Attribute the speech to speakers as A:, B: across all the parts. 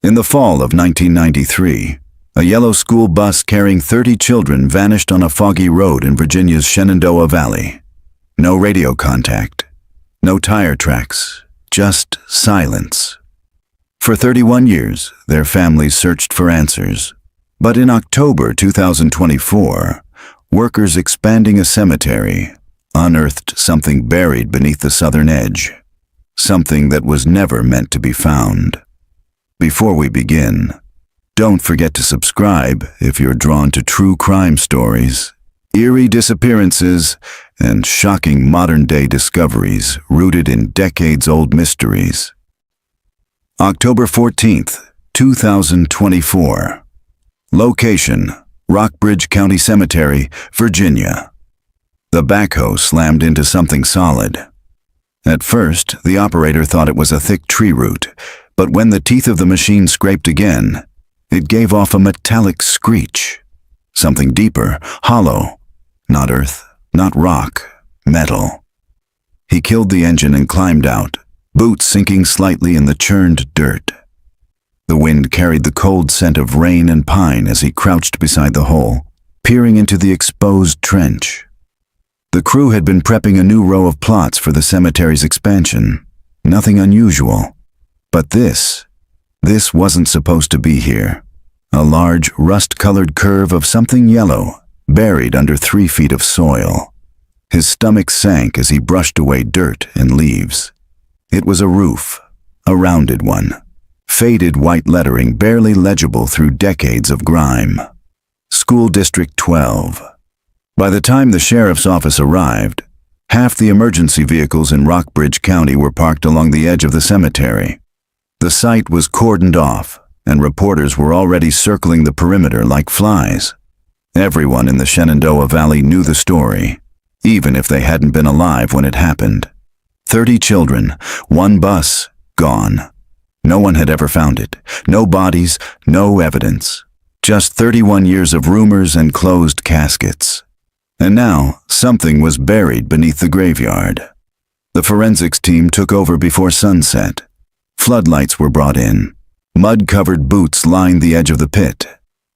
A: In the fall of 1993, a yellow school bus carrying 30 children vanished on a foggy road in Virginia's Shenandoah Valley. No radio contact, no tire tracks, just silence. For 31 years, their families searched for answers. But in October 2024, workers expanding a cemetery unearthed something buried beneath the southern edge, something that was never meant to be found. Before we begin, don't forget to subscribe if you're drawn to true crime stories, eerie disappearances, and shocking modern-day discoveries rooted in decades-old mysteries. October 14th, 2024. Location: Rockbridge County Cemetery, Virginia. The backhoe slammed into something solid. At first, the operator thought it was a thick tree root, but when the teeth of the machine scraped again, it gave off a metallic screech. Something deeper, hollow. Not earth, not rock, metal. He killed the engine and climbed out, boots sinking slightly in the churned dirt. The wind carried the cold scent of rain and pine as he crouched beside the hole, peering into the exposed trench. The crew had been prepping a new row of plots for the cemetery's expansion. Nothing unusual. But this wasn't supposed to be here. A large, rust-colored curve of something yellow, buried under 3 feet of soil. His stomach sank as he brushed away dirt and leaves. It was a roof, a rounded one. Faded white lettering barely legible through decades of grime. School District 12. By the time the sheriff's office arrived, half the emergency vehicles in Rockbridge County were parked along the edge of the cemetery. The site was cordoned off, and reporters were already circling the perimeter like flies. Everyone in the Shenandoah Valley knew the story, even if they hadn't been alive when it happened. 30 children, 1 bus, gone. No one had ever found it. No bodies, no evidence. Just 31 years of rumors and closed caskets. And now, something was buried beneath the graveyard. The forensics team took over before sunset. Floodlights were brought in. Mud-covered boots lined the edge of the pit.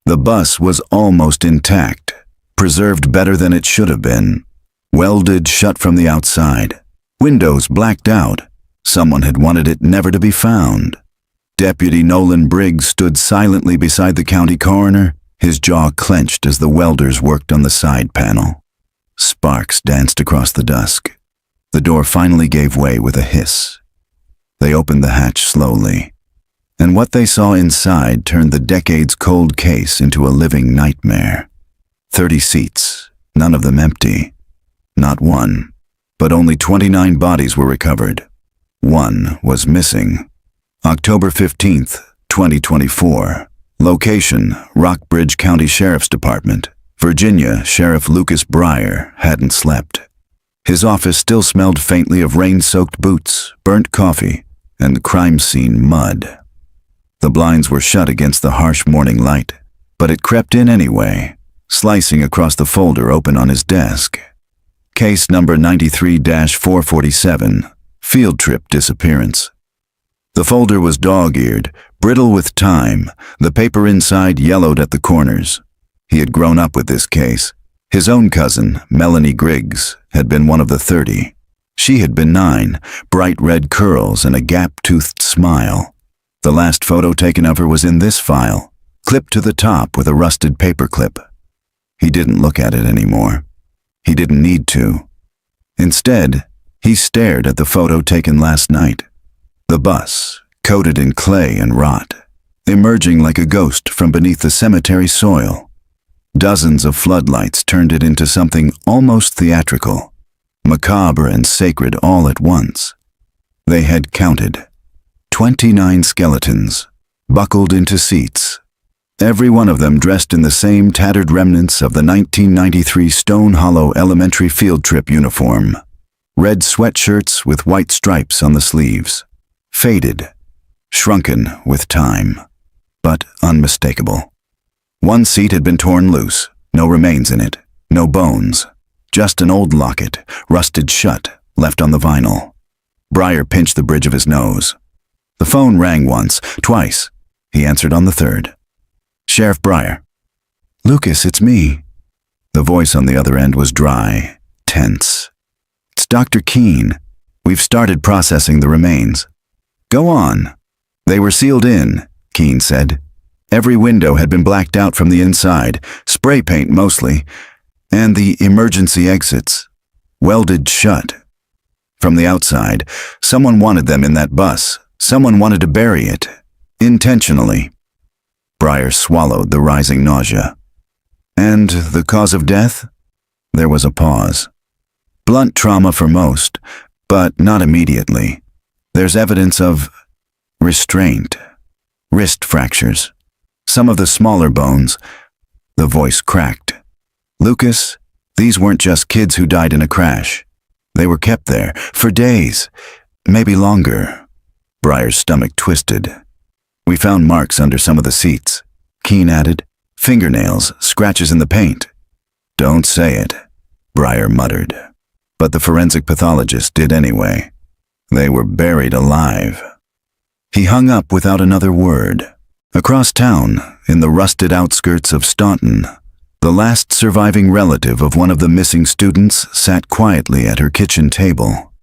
A: The bus was almost intact, preserved better than it should have been. Welded shut from the outside. Windows blacked out. Someone had wanted it never to be found. Deputy Nolan Briggs stood silently beside the county coroner, his jaw clenched as the welders worked on the side panel. Sparks danced across the dusk. The door finally gave way with a hiss. They opened the hatch slowly, and what they saw inside turned the decades-cold case into a living nightmare. 30 seats, none of them empty. Not one, but only 29 bodies were recovered. 1 was missing. October 15th, 2024. Location: Rockbridge County Sheriff's Department. Virginia Sheriff Lucas Breyer hadn't slept. His office still smelled faintly of rain-soaked boots, burnt coffee, and crime scene mud. The blinds were shut against the harsh morning light, but it crept in anyway, slicing across the folder open on his desk. Case number 93-447, Field Trip Disappearance. The folder was dog-eared, brittle with time, the paper inside yellowed at the corners. He had grown up with this case. His own cousin, Melanie Griggs, had been one of the 30. She had been 9, bright red curls and a gap-toothed smile. The last photo taken of her was in this file, clipped to the top with a rusted paperclip. He didn't look at it anymore. He didn't need to. Instead, he stared at the photo taken last night. The bus, coated in clay and rot, emerging like a ghost from beneath the cemetery soil. Dozens of floodlights turned it into something almost theatrical, macabre and sacred all at once. They had counted 29 skeletons, buckled into seats, every one of them dressed in the same tattered remnants of the 1993 Stone Hollow Elementary field trip uniform. Red sweatshirts with white stripes on the sleeves. Faded, shrunken with time, but unmistakable. One seat had been torn loose, no remains in it, no bones, just an old locket, rusted shut, left on the vinyl. Breyer pinched the bridge of his nose. The phone rang once, twice. He answered on the third. Sheriff Breyer. Lucas, it's me. The voice on the other end was dry, tense. It's Dr. Keene. We've started processing the remains. Go on. They were sealed in, Keene said. Every window had been blacked out from the inside, spray paint mostly, and the emergency exits welded shut. From the outside, someone wanted them in that bus. Someone wanted to bury it, intentionally. Breyer swallowed the rising nausea. And the cause of death? There was a pause. Blunt trauma for most, but not immediately. There's evidence of restraint, wrist fractures, some of the smaller bones. The voice cracked. Lucas, these weren't just kids who died in a crash. They were kept there for days, maybe longer. Breyer's stomach twisted. We found marks under some of the seats, Keene added. Fingernails, scratches in the paint. Don't say it, Breyer muttered. But the forensic pathologist did anyway. They were buried alive. He hung up without another word. Across town, in the rusted outskirts of Staunton, the last surviving relative of one of the missing students sat quietly at her kitchen table.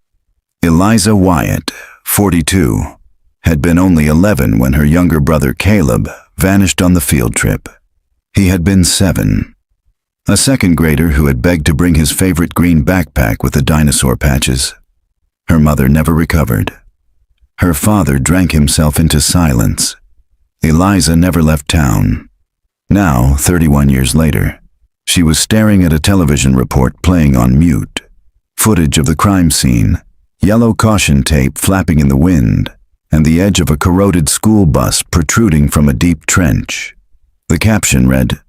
A: Eliza Wyatt, 42, had been only 11 when her younger brother Caleb vanished on the field trip. He had been 7. A second grader who had begged to bring his favorite green backpack with the dinosaur patches. Her mother never recovered. Her father drank himself into silence. Eliza never left town. Now, 31 years later, she was staring at a television report playing on mute. Footage of the crime scene, yellow caution tape flapping in the wind, and the edge of a corroded school bus protruding from a deep trench. The caption read,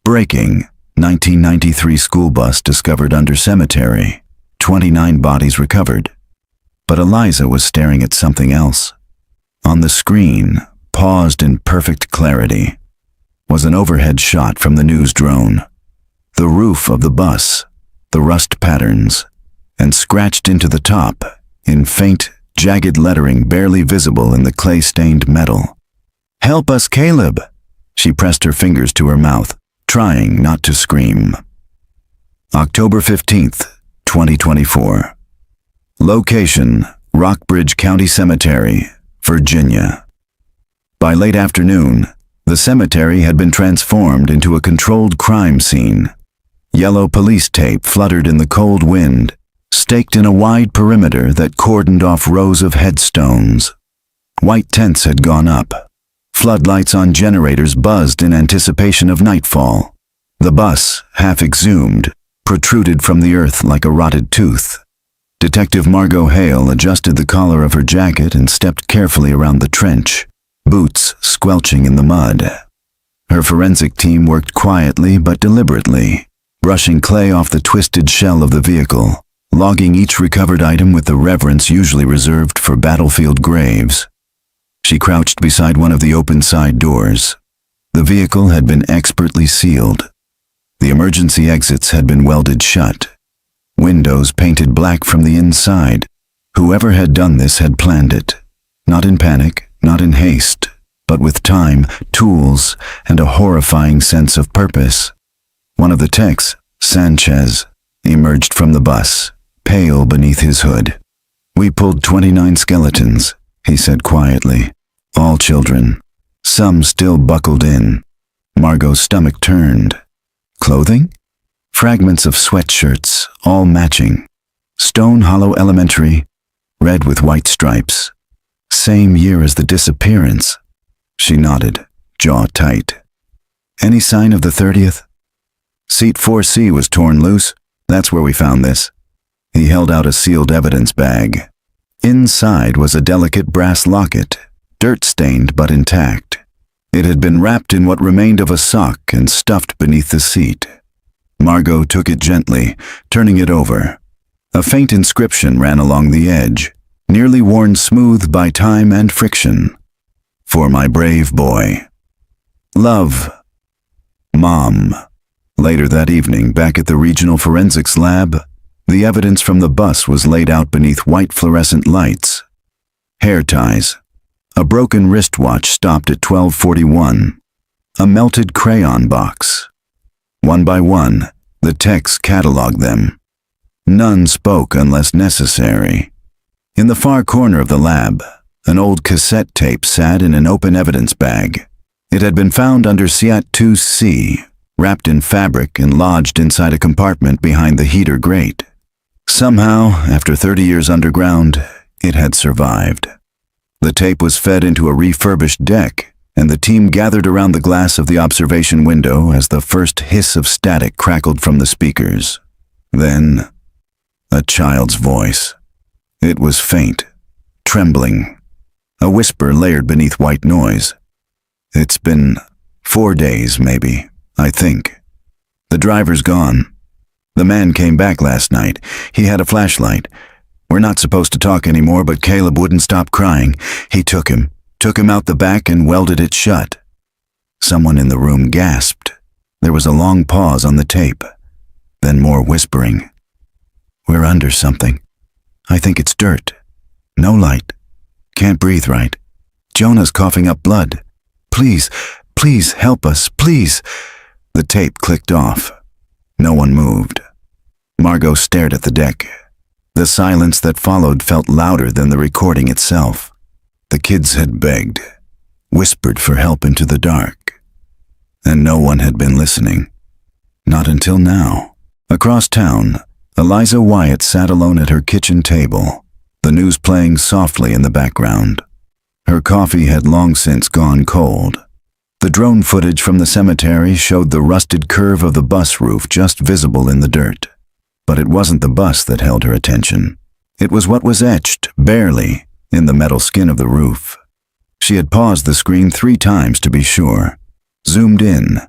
A: "Breaking, 1993 school bus discovered under cemetery. 29 bodies recovered." But Eliza was staring at something else. On the screen, paused in perfect clarity, was an overhead shot from the news drone. The roof of the bus, the rust patterns, and scratched into the top, in faint, jagged lettering barely visible in the clay-stained metal. "Help us, Caleb!" She pressed her fingers to her mouth, trying not to scream. October 15th, 2024. Location, Rockbridge County Cemetery, Virginia. By late afternoon, the cemetery had been transformed into a controlled crime scene. Yellow police tape fluttered in the cold wind, staked in a wide perimeter that cordoned off rows of headstones. White tents had gone up. Floodlights on generators buzzed in anticipation of nightfall. The bus, half exhumed, protruded from the earth like a rotted tooth. Detective Margot Hale adjusted the collar of her jacket and stepped carefully around the trench, boots squelching in the mud. Her forensic team worked quietly but deliberately, brushing clay off the twisted shell of the vehicle, logging each recovered item with the reverence usually reserved for battlefield graves. She crouched beside one of the open side doors. The vehicle had been expertly sealed. The emergency exits had been welded shut. Windows painted black from the inside. Whoever had done this had planned it. Not in panic, not in haste, but with time, tools, and a horrifying sense of purpose. One of the techs, Sanchez, emerged from the bus, pale beneath his hood. "We pulled 29 skeletons," he said quietly. "All children. Some still buckled in." Margot's stomach turned. Clothing? Fragments of sweatshirts, all matching. Stone Hollow Elementary, red with white stripes. Same year as the disappearance. She nodded, jaw tight. "Any sign of the 30th? Seat 4C was torn loose. That's where we found this." He held out a sealed evidence bag. Inside was a delicate brass locket, dirt-stained but intact. It had been wrapped in what remained of a sock and stuffed beneath the seat. Margot took it gently, turning it over. A faint inscription ran along the edge, nearly worn smooth by time and friction. "For my brave boy. Love. Mom." Later that evening, back at the regional forensics lab, the evidence from the bus was laid out beneath white fluorescent lights. Hair ties, A broken wristwatch stopped at 12:41. A melted crayon box. One by one, the techs cataloged them. None spoke unless necessary. In the far corner of the lab, an old cassette tape sat in an open evidence bag. It had been found under Seat 2C, wrapped in fabric and lodged inside a compartment behind the heater grate. Somehow, after 30 years underground, it had survived. The tape was fed into a refurbished deck, and the team gathered around the glass of the observation window as the first hiss of static crackled from the speakers. Then, a child's voice. It was faint, trembling, a whisper layered beneath white noise. "It's been 4 days, maybe, I think. The driver's gone. The man came back last night. He had a flashlight. We're not supposed to talk anymore, but Caleb wouldn't stop crying. He took him out the back and welded it shut." Someone in the room gasped. There was a long pause on the tape, then more whispering. "We're under something. I think it's dirt. No light. Can't breathe right. Jonah's coughing up blood. Please, please help us, please." The tape clicked off. No one moved. Margot stared at the deck. The silence that followed felt louder than the recording itself. The kids had begged, whispered for help into the dark. And no one had been listening. Not until now. Across town, Eliza Wyatt sat alone at her kitchen table, the news playing softly in the background. Her coffee had long since gone cold. The drone footage from the cemetery showed the rusted curve of the bus roof just visible in the dirt. But it wasn't the bus that held her attention. It was what was etched, barely, in the metal skin of the roof. She had paused the screen 3 times to be sure, zoomed in,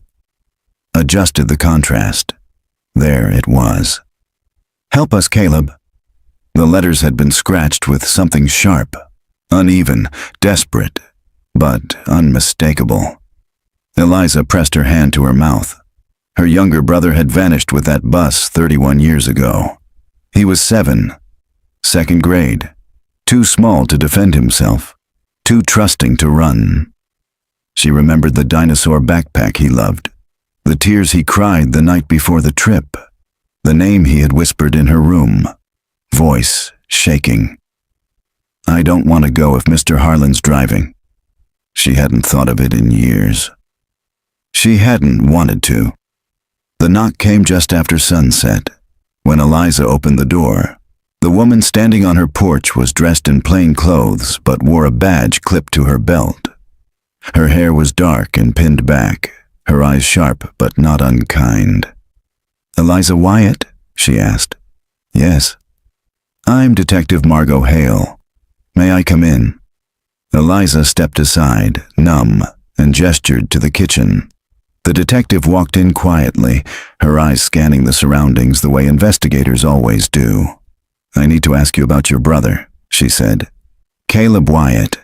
A: adjusted the contrast. There it was. "Help us, Caleb." The letters had been scratched with something sharp, uneven, desperate, but unmistakable. Eliza pressed her hand to her mouth. Her younger brother had vanished with that bus 31 years ago. He was 7, 2nd grade, too small to defend himself, too trusting to run. She remembered the dinosaur backpack he loved, the tears he cried the night before the trip, the name he had whispered in her room, voice shaking. "I don't want to go if Mr. Harlan's driving." She hadn't thought of it in years. She hadn't wanted to. The knock came just after sunset. When Eliza opened the door, the woman standing on her porch was dressed in plain clothes but wore a badge clipped to her belt. Her hair was dark and pinned back, her eyes sharp but not unkind. "Eliza Wyatt?" she asked. "Yes." "I'm Detective Margot Hale. May I come in?" Eliza stepped aside, numb, and gestured to the kitchen. The detective walked in quietly, her eyes scanning the surroundings the way investigators always do. "I need to ask you about your brother," she said. "Caleb Wyatt.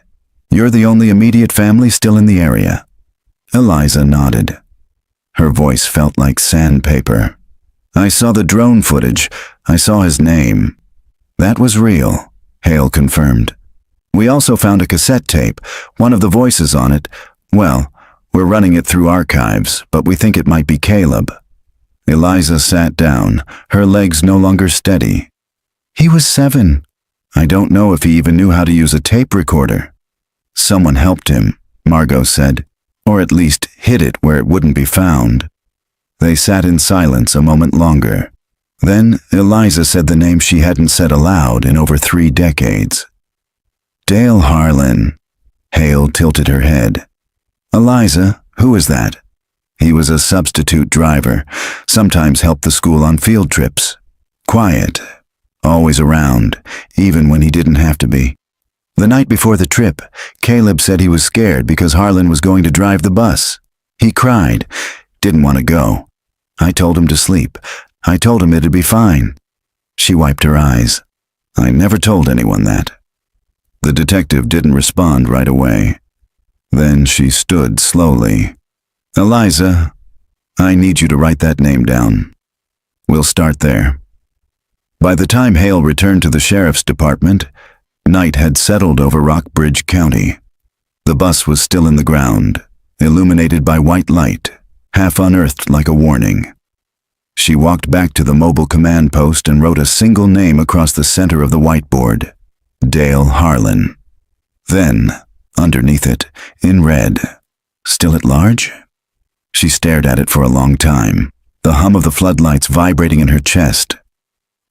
A: You're the only immediate family still in the area." Eliza nodded. Her voice felt like sandpaper. "I saw the drone footage. I saw his name." "That was real," Hale confirmed. "We also found a cassette tape, one of the voices on it. Well, we're running it through archives, but we think it might be Caleb." Eliza sat down, her legs no longer steady. "He was 7. I don't know if he even knew how to use a tape recorder." "Someone helped him," Margot said, "or at least hid it where it wouldn't be found." They sat in silence a moment longer. Then Eliza said the name she hadn't said aloud in over 3 decades. "Dale Harlan." Hale tilted her head. "Eliza, who is that?" "He was a substitute driver, sometimes helped the school on field trips. Quiet, always around, even when he didn't have to be. The night before the trip, Caleb said he was scared because Harlan was going to drive the bus. He cried, didn't want to go. I told him to sleep. I told him it'd be fine." She wiped her eyes. "I never told anyone that." The detective didn't respond right away. Then she stood slowly. "Eliza, I need you to write that name down. We'll start there." By the time Hale returned to the sheriff's department, night had settled over Rockbridge County. The bus was still in the ground, illuminated by white light, half unearthed like a warning. She walked back to the mobile command post and wrote a single name across the center of the whiteboard: Dale Harlan. Then, underneath it, in red, "Still at large?" She stared at it for a long time, the hum of the floodlights vibrating in her chest.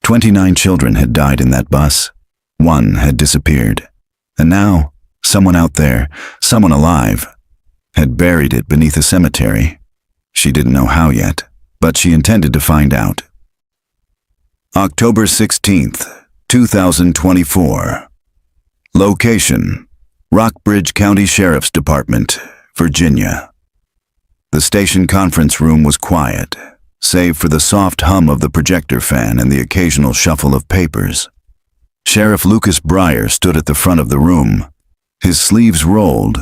A: 29 children had died in that bus. One had disappeared. And now, someone out there, someone alive, had buried it beneath a cemetery. She didn't know how yet, but she intended to find out. October 16th, 2024. Location: Rockbridge County Sheriff's Department, Virginia. The station conference room was quiet, save for the soft hum of the projector fan and the occasional shuffle of papers. Sheriff Lucas Breyer stood at the front of the room, his sleeves rolled,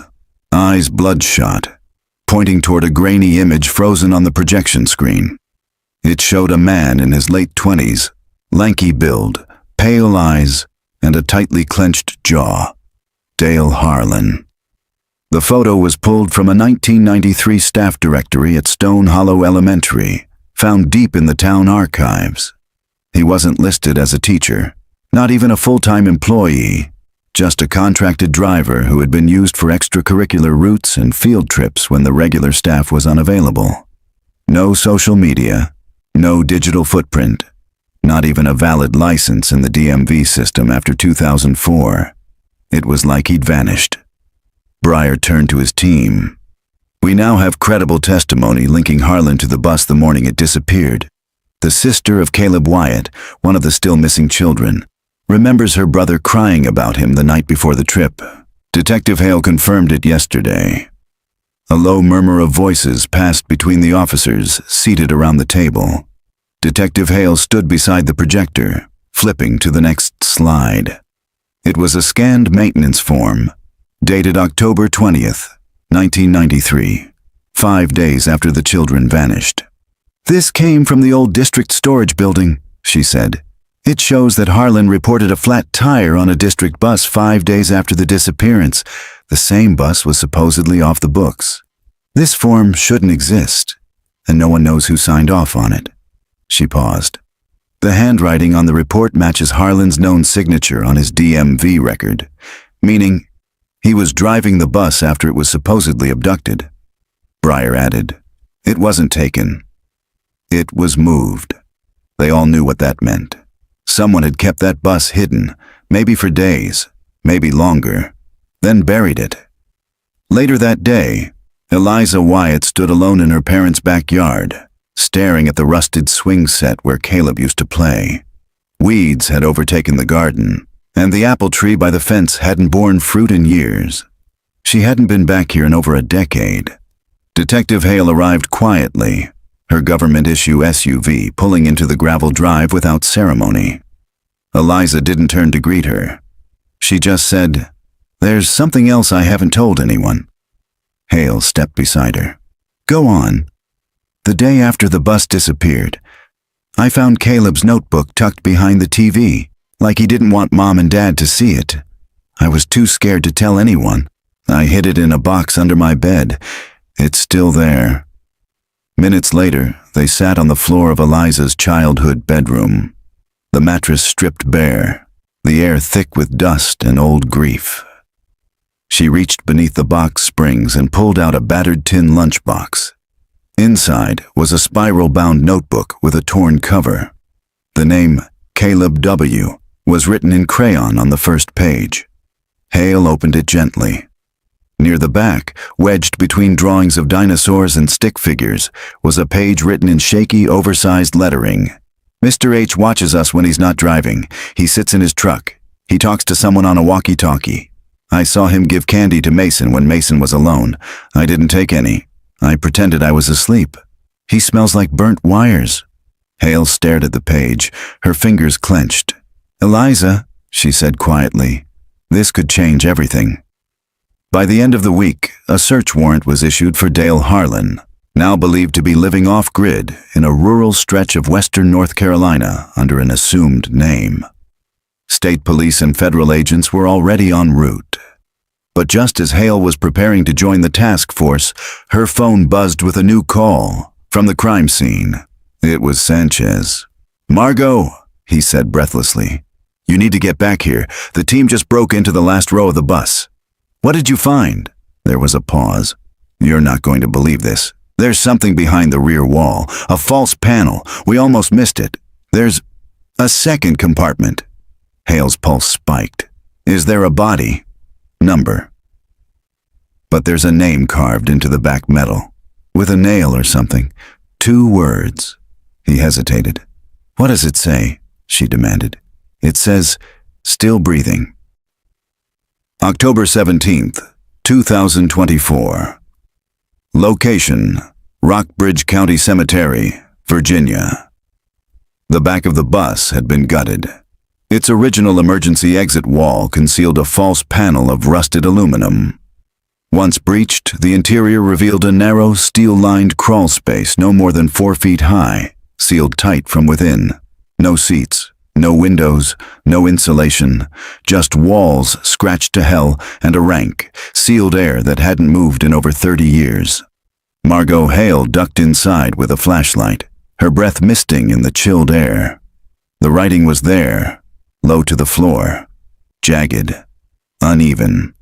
A: eyes bloodshot, pointing toward a grainy image frozen on the projection screen. It showed a man in his late 20s, lanky build, pale eyes, and a tightly clenched jaw. Dale Harlan. The photo was pulled from a 1993 staff directory at Stone Hollow Elementary, found deep in the town archives. He wasn't listed as a teacher, not even a full-time employee, just a contracted driver who had been used for extracurricular routes and field trips when the regular staff was unavailable. No social media, no digital footprint, not even a valid license in the DMV system after 2004. It was like he'd vanished. Breyer turned to his team. "We now have credible testimony linking Harlan to the bus the morning it disappeared. The sister of Caleb Wyatt, one of the still missing children, remembers her brother crying about him the night before the trip. Detective Hale confirmed it yesterday." A low murmur of voices passed between the officers seated around the table. Detective Hale stood beside the projector, flipping to the next slide. It was a scanned maintenance form, dated October 20th, 1993, 5 days after the children vanished. "This came from the old district storage building," she said. "It shows that Harlan reported a flat tire on a district bus 5 days after the disappearance. The same bus was supposedly off the books. This form shouldn't exist, and no one knows who signed off on it." She paused. "The handwriting on the report matches Harlan's known signature on his DMV record, meaning he was driving the bus after it was supposedly abducted." Breyer added, "It wasn't taken. It was moved." They all knew what that meant. Someone had kept that bus hidden, maybe for days, maybe longer, then buried it. Later that day, Eliza Wyatt stood alone in her parents' backyard, staring at the rusted swing set where Caleb used to play. Weeds had overtaken the garden, and the apple tree by the fence hadn't borne fruit in years. She hadn't been back here in over a decade. Detective Hale arrived quietly, her government-issue SUV pulling into the gravel drive without ceremony. Eliza didn't turn to greet her. She just said, "There's something else I haven't told anyone." Hale stepped beside her. "Go on." "The day after the bus disappeared, I found Caleb's notebook tucked behind the TV, like he didn't want Mom and Dad to see it. I was too scared to tell anyone. I hid it in a box under my bed. It's still there." Minutes later, they sat on the floor of Eliza's childhood bedroom, the mattress stripped bare, the air thick with dust and old grief. She reached beneath the box springs and pulled out a battered tin lunchbox. Inside was a spiral-bound notebook with a torn cover. The name Caleb W. was written in crayon on the first page. Hale opened it gently. Near the back, wedged between drawings of dinosaurs and stick figures, was a page written in shaky, oversized lettering. "Mr. H watches us when he's not driving. He sits in his truck. He talks to someone on a walkie-talkie. I saw him give candy to Mason when Mason was alone. I didn't take any. I pretended I was asleep. He smells like burnt wires." Hale stared at the page, her fingers clenched. "Eliza," she said quietly, "this could change everything." By the end of the week, a search warrant was issued for Dale Harlan, now believed to be living off-grid in a rural stretch of western North Carolina under an assumed name. State police and federal agents were already en route. But just as Hale was preparing to join the task force, her phone buzzed with a new call from the crime scene. It was Sanchez. "Margot," he said breathlessly. "You need to get back here. The team just broke into the last row of the bus." "What did you find?" There was a pause. "You're not going to believe this. There's something behind the rear wall, a false panel. We almost missed it. There's a second compartment." Hale's pulse spiked. "Is there a body? Number?" "But there's a name carved into the back metal. With a nail or something. 2 words." He hesitated. "What does it say?" she demanded. "It says, still breathing." October 17th, 2024. Location, Rockbridge County Cemetery, Virginia. The back of the bus had been gutted. Its original emergency exit wall concealed a false panel of rusted aluminum. Once breached, the interior revealed a narrow, steel-lined crawl space no more than 4 feet high, sealed tight from within. No seats, no windows, no insulation, just walls scratched to hell and a rank, sealed air that hadn't moved in over 30 years. Margot Hale ducked inside with a flashlight, her breath misting in the chilled air. The writing was there, low to the floor, jagged, uneven.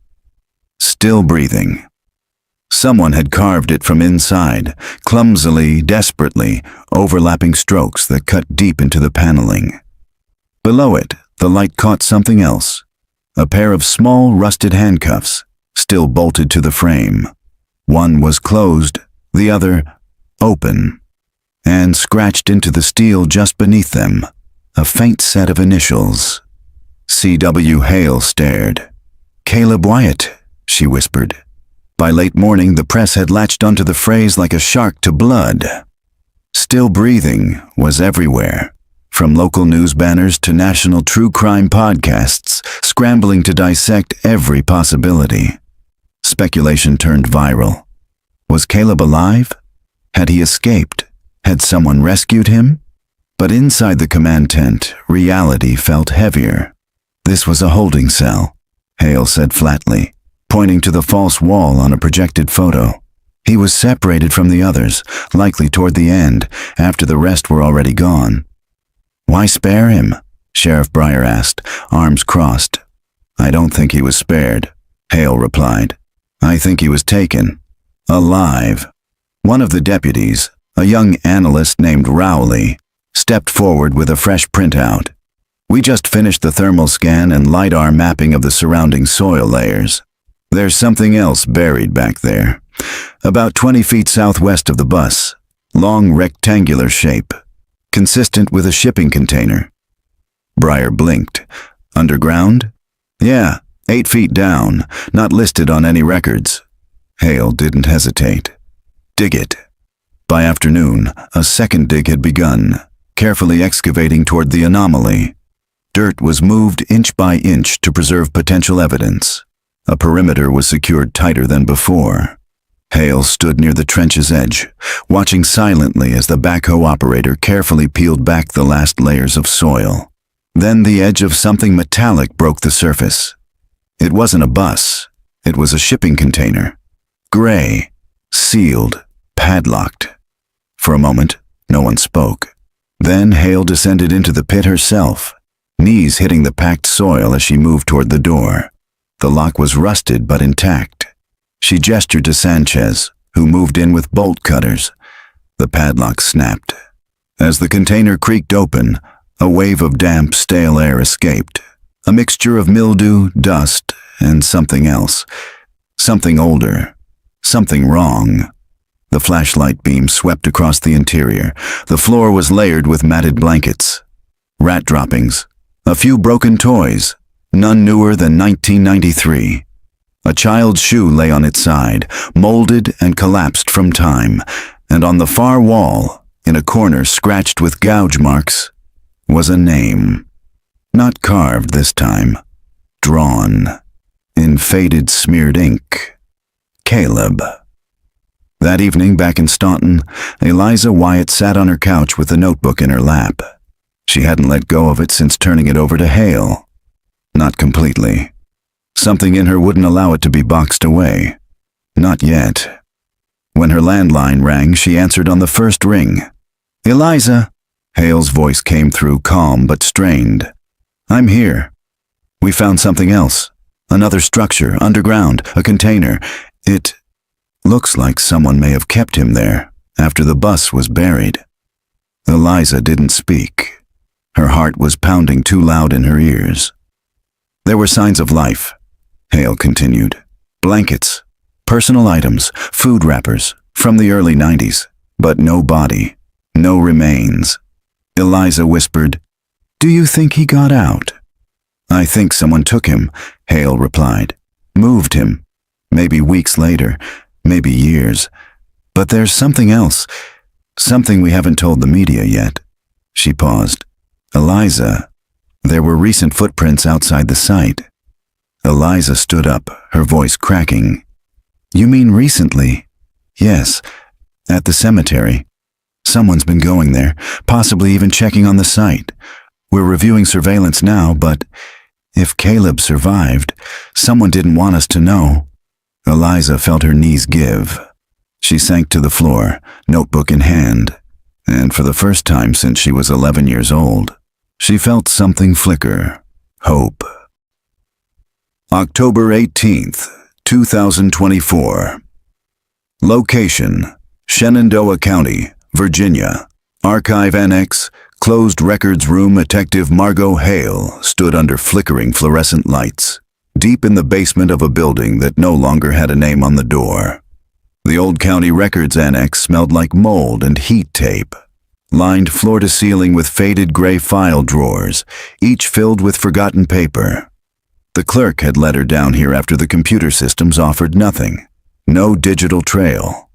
A: Still breathing. Someone had carved it from inside, clumsily, desperately, overlapping strokes that cut deep into the paneling. Below it, the light caught something else. A pair of small, rusted handcuffs, still bolted to the frame. One was closed, the other open. And scratched into the steel just beneath them, a faint set of initials. C.W. Hale stared. "Caleb Wyatt," she whispered. By late morning, the press had latched onto the phrase like a shark to blood. Still breathing was everywhere, from local news banners to national true crime podcasts, scrambling to dissect every possibility. Speculation turned viral. Was Caleb alive? Had he escaped? Had someone rescued him? But inside the command tent, reality felt heavier. "This was a holding cell," Hale said flatly, pointing to the false wall on a projected photo. "He was separated from the others, likely toward the end, after the rest were already gone." "Why spare him?" Sheriff Breyer asked, arms crossed. "I don't think he was spared," Hale replied. "I think he was taken. Alive." One of the deputies, a young analyst named Rowley, stepped forward with a fresh printout. "We just finished the thermal scan and LiDAR mapping of the surrounding soil layers. There's something else buried back there, about 20 feet southwest of the bus, long rectangular shape, consistent with a shipping container." Breyer blinked. "Underground?" "Yeah, 8 feet down, not listed on any records." Hale didn't hesitate. "Dig it." By afternoon, a second dig had begun, carefully excavating toward the anomaly. Dirt was moved inch by inch to preserve potential evidence. A perimeter was secured tighter than before. Hale stood near the trench's edge, watching silently as the backhoe operator carefully peeled back the last layers of soil. Then the edge of something metallic broke the surface. It wasn't a bus. It was a shipping container. Gray, sealed, padlocked. For a moment, no one spoke. Then Hale descended into the pit herself, knees hitting the packed soil as she moved toward the door. The lock was rusted but intact. She gestured to Sanchez, who moved in with bolt cutters. The padlock snapped. As the container creaked open, a wave of damp, stale air escaped. A mixture of mildew, dust, and something else. Something older. Something wrong. The flashlight beam swept across the interior. The floor was layered with matted blankets. Rat droppings. A few broken toys, none newer than 1993. A child's shoe lay on its side, molded and collapsed from time, and on the far wall, in a corner scratched with gouge marks, was a name. Not carved this time. Drawn. In faded, smeared ink. Caleb. That evening back in Staunton, Eliza Wyatt sat on her couch with the notebook in her lap. She hadn't let go of it since turning it over to Hale. Not completely. Something in her wouldn't allow it to be boxed away. Not yet. When her landline rang, she answered on the first ring. "Eliza," Hale's voice came through calm but strained. "I'm here. We found something else. Another structure, underground, a container. It looks like someone may have kept him there after the bus was buried." Eliza didn't speak. Her heart was pounding too loud in her ears. "There were signs of life," Hale continued. "Blankets, personal items, food wrappers from the early 90s, but no body, no remains." Eliza whispered, "Do you think he got out?" "I think someone took him," Hale replied. "Moved him. Maybe weeks later, maybe years. But there's something else. Something we haven't told the media yet." She paused. "Eliza, there were recent footprints outside the site." Eliza stood up, her voice cracking. "You mean recently?" "Yes, at the cemetery. Someone's been going there, possibly even checking on the site. We're reviewing surveillance now, but if Caleb survived, someone didn't want us to know." Eliza felt her knees give. She sank to the floor, notebook in hand, and for the first time since she was 11 years old, she felt something flicker. Hope. October 18th, 2024. Location: Shenandoah County, Virginia. Archive Annex, closed records room. Detective Margot Hale stood under flickering fluorescent lights, deep in the basement of a building that no longer had a name on the door. The old county records annex smelled like mold and heat tape, lined floor to ceiling with faded gray file drawers, each filled with forgotten paper. The clerk had led her down here after the computer systems offered nothing. No digital trail.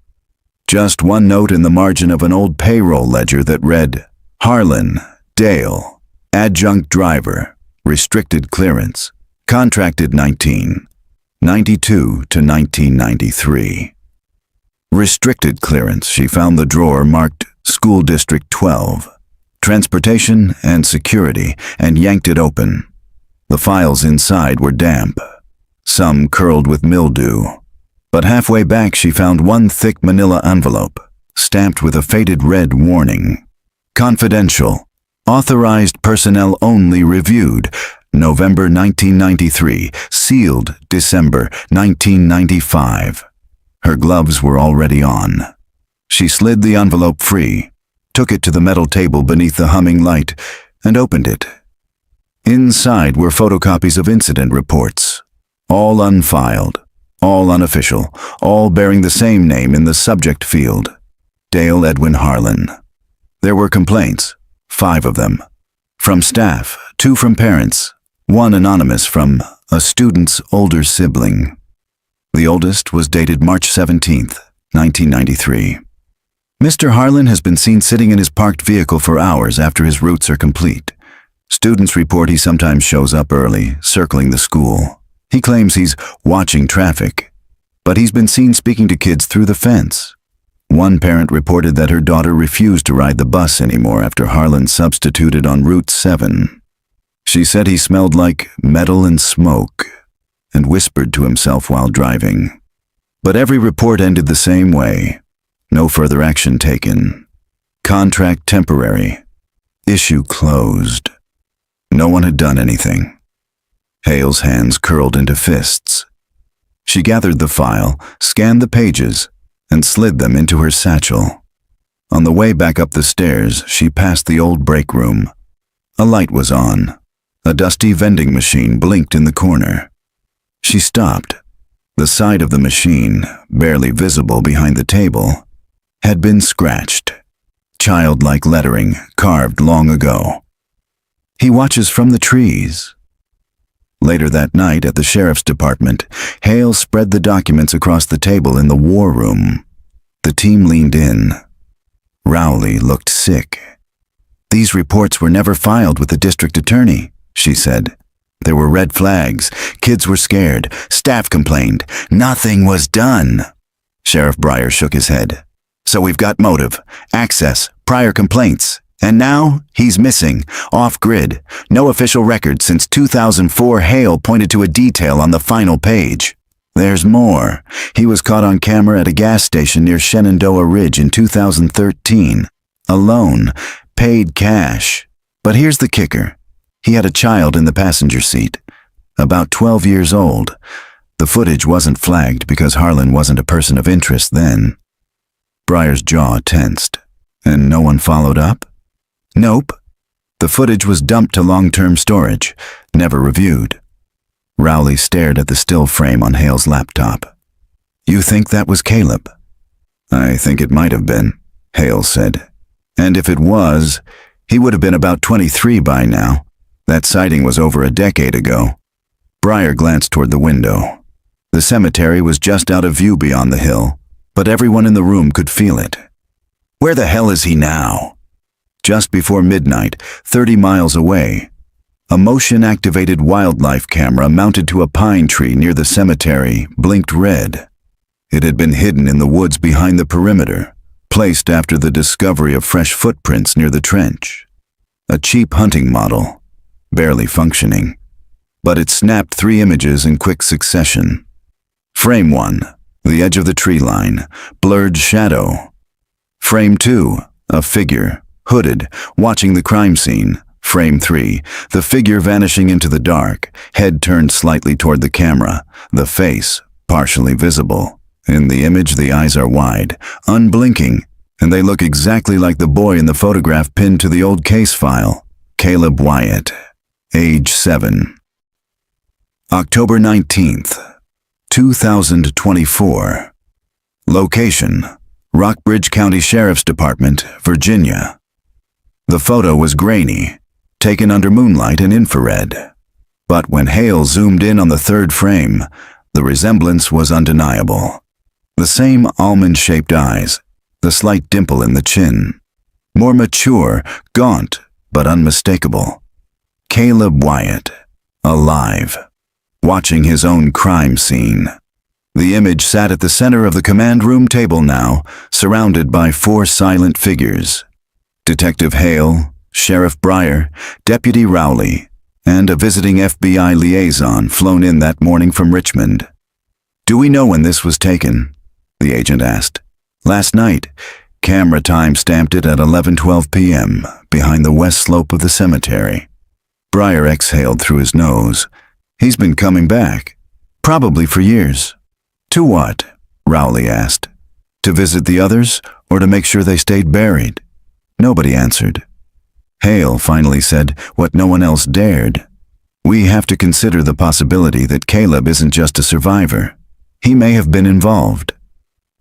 A: Just one note in the margin of an old payroll ledger that read, "Harlan, Dale, adjunct driver, restricted clearance, contracted 1992 to 1993. Restricted clearance. She found the drawer marked School District 12, Transportation and Security, and yanked it open. The files inside were damp, some curled with mildew. But halfway back she found one thick manila envelope, stamped with a faded red warning. "Confidential. Authorized personnel only reviewed. November 1993. Sealed December 1995. Her gloves were already on. She slid the envelope free, took it to the metal table beneath the humming light, and opened it. Inside were photocopies of incident reports, all unfiled, all unofficial, all bearing the same name in the subject field, Dale Edwin Harlan. There were complaints, 5 of them, from staff, 2 from parents, 1 anonymous from a student's older sibling. The oldest was dated March 17th, 1993. "Mr. Harlan has been seen sitting in his parked vehicle for hours after his routes are complete. Students report he sometimes shows up early, circling the school. He claims he's watching traffic, but he's been seen speaking to kids through the fence." One parent reported that her daughter refused to ride the bus anymore after Harlan substituted on Route 7. She said he smelled like metal and smoke, and whispered to himself while driving. But every report ended the same way. No further action taken. Contract temporary. Issue closed. No one had done anything. Hale's hands curled into fists. She gathered the file, scanned the pages, and slid them into her satchel. On the way back up the stairs, she passed the old break room. A light was on. A dusty vending machine blinked in the corner. She stopped. The side of the machine, barely visible behind the table, had been scratched. Childlike lettering carved long ago. "He watches from the trees." Later that night at the sheriff's department, Hale spread the documents across the table in the war room. The team leaned in. Rowley looked sick. "These reports were never filed with the district attorney," she said. "There were red flags. Kids were scared. Staff complained. Nothing was done." Sheriff Breyer shook his head. "So we've got motive, access, prior complaints. And now, he's missing, off-grid, no official record since 2004. Hale pointed to a detail on the final page. There's more. He was caught on camera at a gas station near Shenandoah Ridge in 2013. Alone, paid cash. But here's the kicker. He had a child in the passenger seat, about 12 years old. The footage wasn't flagged because Harlan wasn't a person of interest then. Breyer's jaw tensed. And no one followed up? Nope. The footage was dumped to long-term storage, never reviewed. Rowley stared at the still frame on Hale's laptop. You think that was Caleb? I think it might have been, Hale said. And if it was, he would have been about 23 by now. That sighting was over a decade ago. Breyer glanced toward the window. The cemetery was just out of view beyond the hill, but everyone in the room could feel it. Where the hell is he now? Just before midnight, 30 miles away, a motion-activated wildlife camera mounted to a pine tree near the cemetery blinked red. It had been hidden in the woods behind the perimeter, placed after the discovery of fresh footprints near the trench. A cheap hunting model, barely functioning, but it snapped 3 images in quick succession. Frame 1, the edge of the tree line, blurred shadow. Frame 2, a figure, hooded, watching the crime scene. Frame 3, the figure vanishing into the dark, head turned slightly toward the camera, the face partially visible. In the image, the eyes are wide, unblinking, and they look exactly like the boy in the photograph pinned to the old case file. Caleb Wyatt, age 7. October 19th, 2024. Location, Rockbridge County Sheriff's Department, Virginia. The photo was grainy, taken under moonlight and infrared. But when Hale zoomed in on the 3rd frame, the resemblance was undeniable. The same almond-shaped eyes, the slight dimple in the chin. More mature, gaunt, but unmistakable. Caleb Wyatt, alive, watching his own crime scene. The image sat at the center of the command room table now, surrounded by 4 silent figures. Detective Hale, Sheriff Breyer, Deputy Rowley, and a visiting FBI liaison flown in that morning from Richmond. Do we know when this was taken? The agent asked. Last night. Camera time stamped it at 11:12 p.m. behind the west slope of the cemetery. Breyer exhaled through his nose. He's been coming back. Probably for years. To what? Rowley asked. To visit the others, or to make sure they stayed buried? Nobody answered. Hale finally said what no one else dared. We have to consider the possibility that Caleb isn't just a survivor. He may have been involved.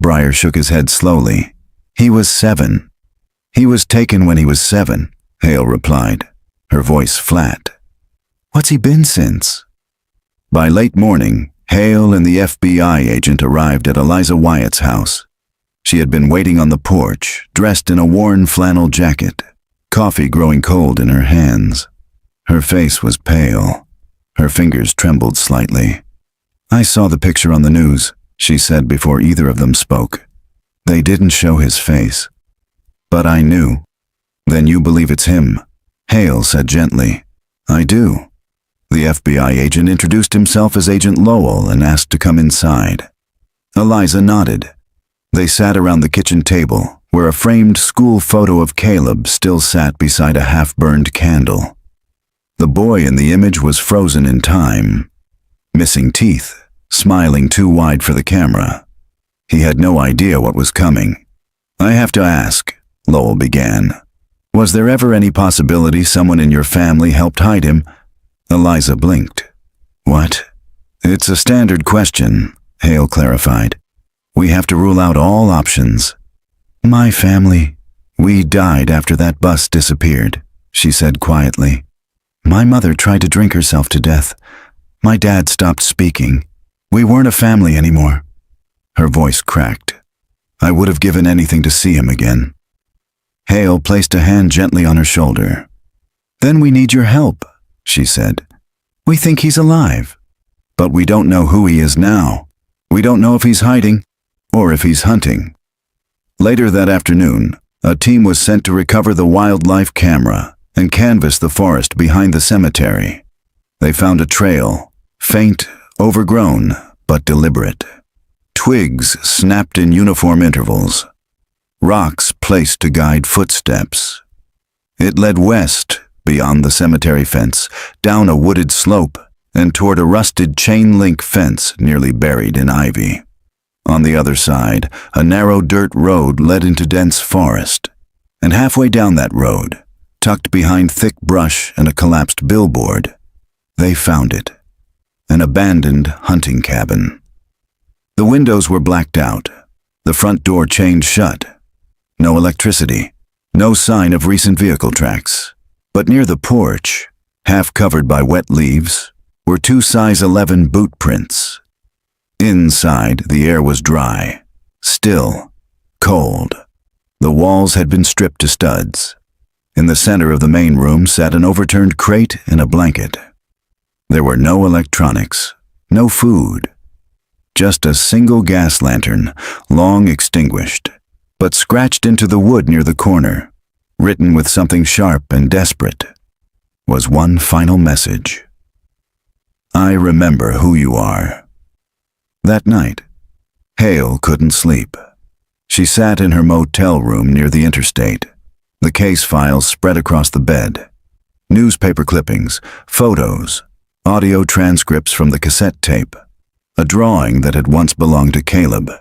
A: Breyer shook his head slowly. He was 7. He was taken when he was 7, Hale replied, her voice flat. What's he been since? By late morning, Hale and the FBI agent arrived at Eliza Wyatt's house. She had been waiting on the porch, dressed in a worn flannel jacket, coffee growing cold in her hands. Her face was pale. Her fingers trembled slightly. I saw the picture on the news, she said before either of them spoke. They didn't show his face. But I knew. Then you believe it's him, Hale said gently. I do. The FBI agent introduced himself as Agent Lowell and asked to come inside. Eliza nodded. They sat around the kitchen table, where a framed school photo of Caleb still sat beside a half-burned candle. The boy in the image was frozen in time, missing teeth, smiling too wide for the camera. He had no idea what was coming. I have to ask, Lowell began. Was there ever any possibility someone in your family helped hide him? Eliza blinked. What? It's a standard question, Hale clarified. We have to rule out all options. My family. We died after that bus disappeared, she said quietly. My mother tried to drink herself to death. My dad stopped speaking. We weren't a family anymore. Her voice cracked. I would have given anything to see him again. Hale placed a hand gently on her shoulder. Then we need your help, she said. We think he's alive, but we don't know who he is now. We don't know if he's hiding or if he's hunting. Later that afternoon, A team was sent to recover the wildlife camera and canvass the forest behind the cemetery. They found a trail, faint, overgrown, but deliberate. Twigs snapped in uniform intervals. Rocks placed to guide footsteps. It led west, beyond the cemetery fence, down a wooded slope, and toward a rusted chain-link fence nearly buried in ivy. On the other side, a narrow dirt road led into dense forest, and halfway down that road, tucked behind thick brush and a collapsed billboard, they found it. An abandoned hunting cabin. The windows were blacked out, the front door chained shut. No electricity, no sign of recent vehicle tracks. But near the porch, half covered by wet leaves, were 2 size 11 boot prints. Inside, the air was dry, still, cold. The walls had been stripped to studs. In the center of the main room sat an overturned crate and a blanket. There were no electronics, no food. Just a single gas lantern, long extinguished, but scratched into the wood near the corner, written with something sharp and desperate, was one final message. I remember who you are. That night, Hale couldn't sleep. She sat in her motel room near the interstate, the case files spread across the bed. Newspaper clippings, photos, audio transcripts from the cassette tape, a drawing that had once belonged to Caleb,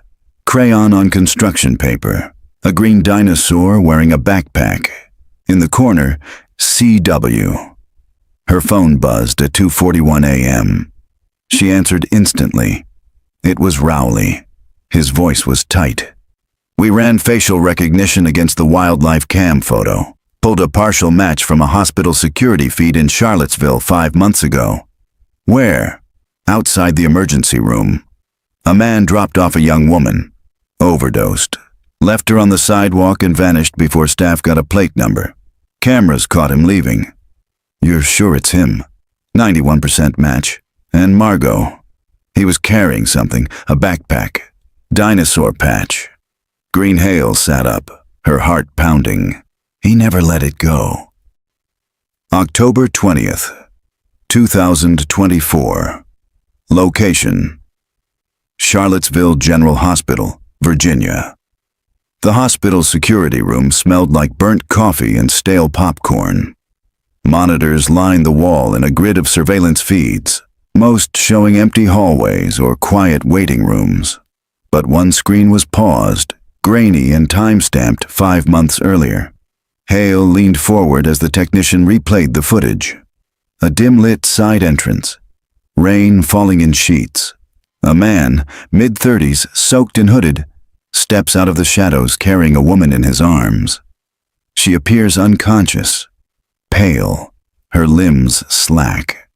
A: crayon on construction paper, a green dinosaur wearing a backpack. In the corner, CW. Her phone buzzed at 2:41 a.m. She answered instantly. It was Rowley. His voice was tight. We ran facial recognition against the wildlife cam photo, pulled a partial match from a hospital security feed in Charlottesville 5 months ago. Where? Outside the emergency room. A man dropped off a young woman, overdosed, left her on the sidewalk and vanished before staff got a plate number. Cameras caught him leaving. You're sure it's him? 91% match. And Margot. He was carrying something, a backpack. Dinosaur patch. Green Hale sat up, her heart pounding. He never let it go. October 20th, 2024. Location: Charlottesville General Hospital, Virginia. The hospital security room smelled like burnt coffee and stale popcorn. Monitors lined the wall in a grid of surveillance feeds, most showing empty hallways or quiet waiting rooms. But one screen was paused, grainy and time-stamped 5 months earlier. Hale leaned forward as the technician replayed the footage. A dim-lit side entrance. Rain falling in sheets. A man, mid-30s, soaked and hooded, steps out of the shadows carrying a woman in his arms. She appears unconscious, pale, her limbs slack.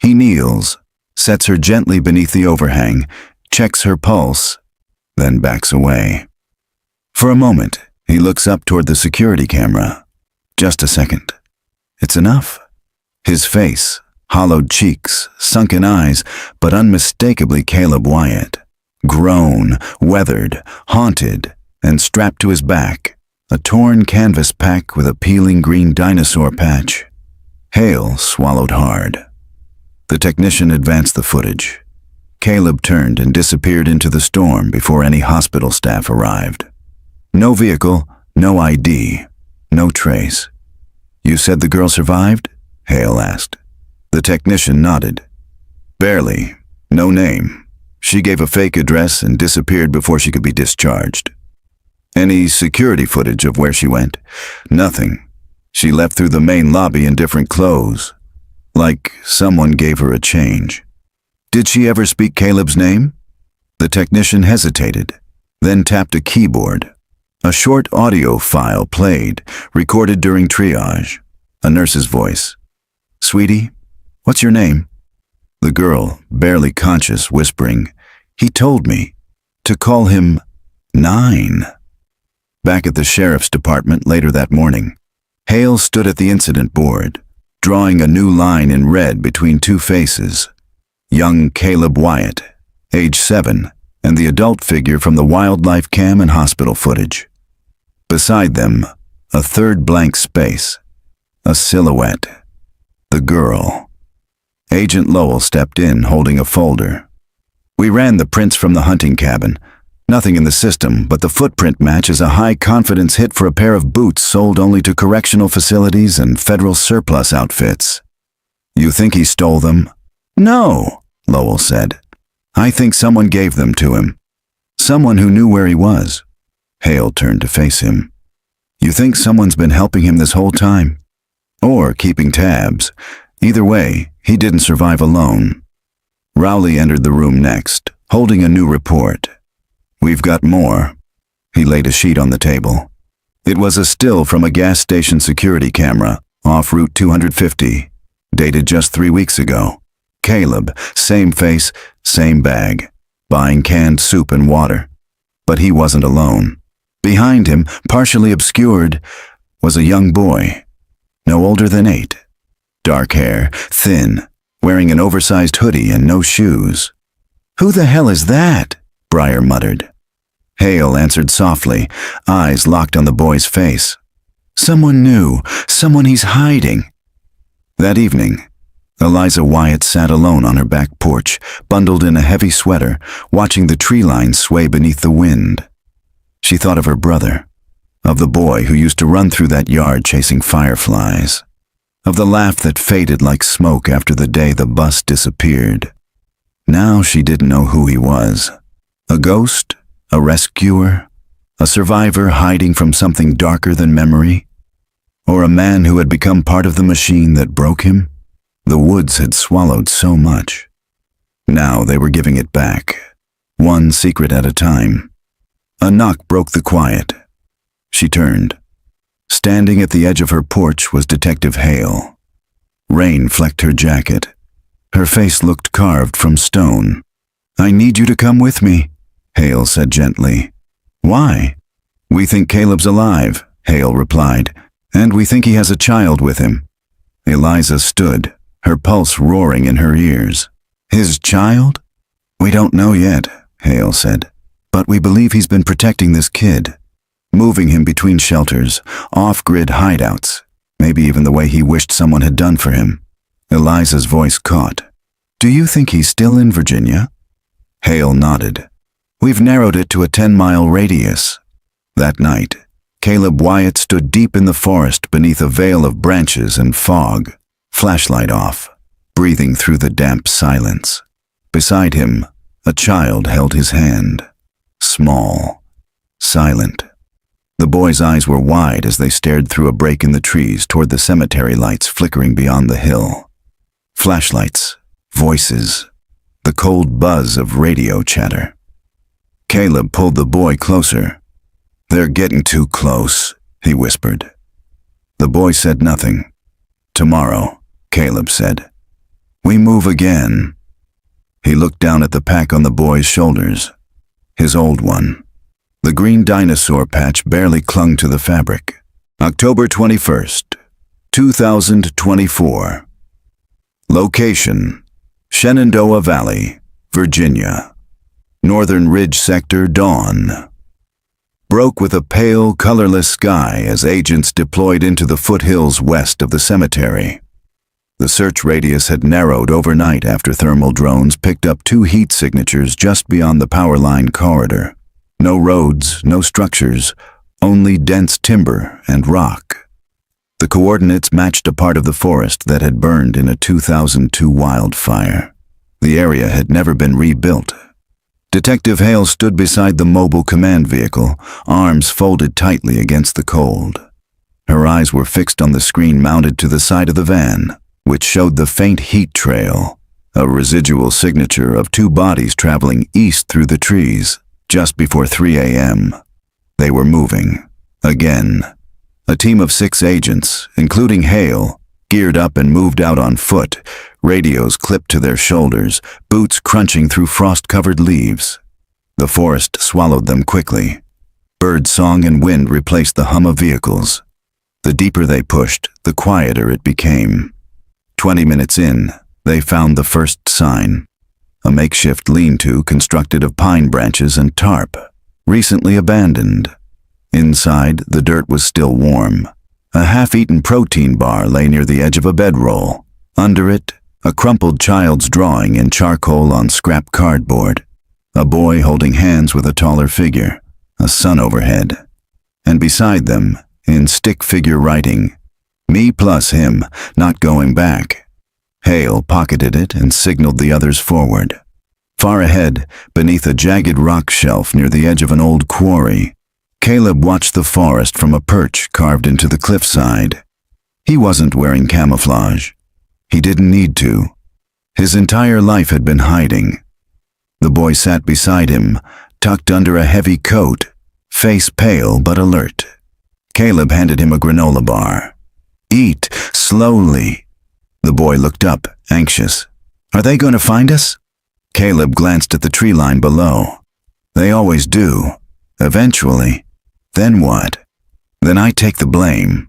A: He kneels, sets her gently beneath the overhang, checks her pulse, then backs away. For a moment, he looks up toward the security camera. Just a second. It's enough. His face, hollowed cheeks, sunken eyes, but unmistakably Caleb Wyatt. Grown, weathered, haunted, and strapped to his back, a torn canvas pack with a peeling green dinosaur patch. Hale swallowed hard. The technician advanced the footage. Caleb turned and disappeared into the storm before any hospital staff arrived. No vehicle, no ID, no trace. You said the girl survived? Hale asked. The technician nodded. Barely. No name. She gave a fake address and disappeared before she could be discharged. Any security footage of where she went? Nothing. She left through the main lobby in different clothes. Like someone gave her a change. Did she ever speak Caleb's name? The technician hesitated, then tapped a keyboard. A short audio file played, recorded during triage. A nurse's voice. Sweetie, what's your name? The girl, barely conscious, whispering, He told me to call him 9. Back at the sheriff's department later that morning, Hale stood at the incident board, drawing a new line in red between two faces. Young Caleb Wyatt, age 7, and the adult figure from the wildlife cam and hospital footage. Beside them, a third blank space. A silhouette. The girl. Agent Lowell stepped in, holding a folder. We ran the prints from the hunting cabin. Nothing in the system, but the footprint match is a high-confidence hit for a pair of boots sold only to correctional facilities and federal surplus outfits. You think he stole them? No, Lowell said. I think someone gave them to him. Someone who knew where he was. Hale turned to face him. You think someone's been helping him this whole time? Or keeping tabs. Either way, he didn't survive alone. Rowley entered the room next, holding a new report. We've got more. He laid a sheet on the table. It was a still from a gas station security camera, off Route 250, dated just 3 weeks ago. Caleb, same face, same bag, buying canned soup and water. But he wasn't alone. Behind him, partially obscured, was a young boy, no older than 8. Dark hair, thin, wearing an oversized hoodie and no shoes. Who the hell is that? Breyer muttered. Hale answered softly, eyes locked on the boy's face. Someone new, someone he's hiding. That evening, Eliza Wyatt sat alone on her back porch, bundled in a heavy sweater, watching the tree line sway beneath the wind. She thought of her brother, of the boy who used to run through that yard chasing fireflies, of the laugh that faded like smoke after the day the bus disappeared. Now she didn't know who he was. A ghost? A rescuer? A survivor hiding from something darker than memory? Or a man who had become part of the machine that broke him? The woods had swallowed so much. Now they were giving it back, one secret at a time. A knock broke the quiet. She turned. Standing at the edge of her porch was Detective Hale. Rain flecked her jacket. Her face looked carved from stone. I need you to come with me, Hale said gently. Why? We think Caleb's alive, Hale replied, and we think he has a child with him. Eliza stood, her pulse roaring in her ears. His child? We don't know yet, Hale said, but we believe he's been protecting this kid, moving him between shelters, off-grid hideouts, maybe even the way he wished someone had done for him. Eliza's voice caught. Do you think he's still in Virginia? Hale nodded. We've narrowed it to a 10-mile radius. That night, Caleb Wyatt stood deep in the forest beneath a veil of branches and fog, flashlight off, breathing through the damp silence. Beside him, a child held his hand. Small, silent. The boy's eyes were wide as they stared through a break in the trees toward the cemetery lights flickering beyond the hill. Flashlights, voices, the cold buzz of radio chatter. Caleb pulled the boy closer. They're getting too close, he whispered. The boy said nothing. Tomorrow, Caleb said. We move again. He looked down at the pack on the boy's shoulders. His old one. The green dinosaur patch barely clung to the fabric. October 21st, 2024. Location: Shenandoah Valley, Virginia. Northern Ridge Sector dawn. Broke with a pale, colorless sky as agents deployed into the foothills west of the cemetery. The search radius had narrowed overnight after thermal drones picked up 2 heat signatures just beyond the power line corridor. No roads, no structures, only dense timber and rock. The coordinates matched a part of the forest that had burned in a 2002 wildfire. The area had never been rebuilt. Detective Hale stood beside the mobile command vehicle, arms folded tightly against the cold. Her eyes were fixed on the screen mounted to the side of the van, which showed the faint heat trail, a residual signature of 2 bodies traveling east through the trees, just before 3 a.m. They were moving. Again. A team of 6 agents, including Hale, geared up and moved out on foot, radios clipped to their shoulders, boots crunching through frost-covered leaves. The forest swallowed them quickly. Bird song and wind replaced the hum of vehicles. The deeper they pushed, the quieter it became. 20 minutes in, they found the first sign. A makeshift lean-to constructed of pine branches and tarp, recently abandoned. Inside, the dirt was still warm. A half-eaten protein bar lay near the edge of a bedroll. Under it, a crumpled child's drawing in charcoal on scrap cardboard. A boy holding hands with a taller figure, a sun overhead. And beside them, in stick figure writing, "Me plus him, not going back." Hale pocketed it and signaled the others forward. Far ahead, beneath a jagged rock shelf near the edge of an old quarry, Caleb watched the forest from a perch carved into the cliffside. He wasn't wearing camouflage. He didn't need to. His entire life had been hiding. The boy sat beside him, tucked under a heavy coat, face pale but alert. Caleb handed him a granola bar. "Eat, slowly." The boy looked up, anxious. "Are they going to find us?" Caleb glanced at the tree line below. "They always do. Eventually. Then what?" "Then I take the blame."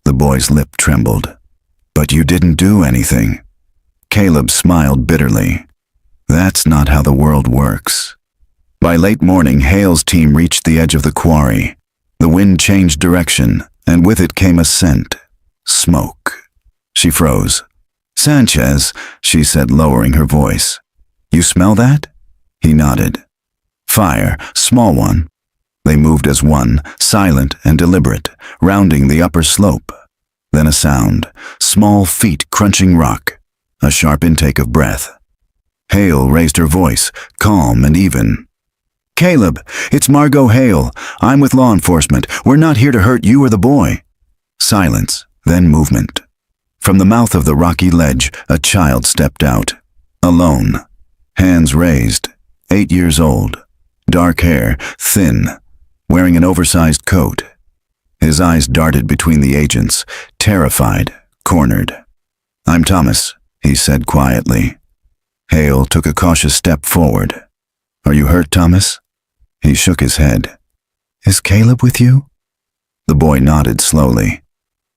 A: The boy's lip trembled. "But you didn't do anything." Caleb smiled bitterly. "That's not how the world works." By late morning, Hale's team reached the edge of the quarry. The wind changed direction, and with it came a scent. Smoke. She froze. "Sanchez," she said, lowering her voice. "You smell that?" He nodded. "Fire, small one." They moved as one, silent and deliberate, rounding the upper slope. Then a sound, small feet crunching rock, a sharp intake of breath. Hale raised her voice, calm and even. "Caleb, it's Margot Hale. I'm with law enforcement. We're not here to hurt you or the boy." Silence, then movement. From the mouth of the rocky ledge, a child stepped out. Alone. Hands raised. 8 years old. Dark hair, thin. Wearing an oversized coat. His eyes darted between the agents, terrified, cornered. "I'm Thomas," he said quietly. Hale took a cautious step forward. "Are you hurt, Thomas?" He shook his head. "Is Caleb with you?" The boy nodded slowly.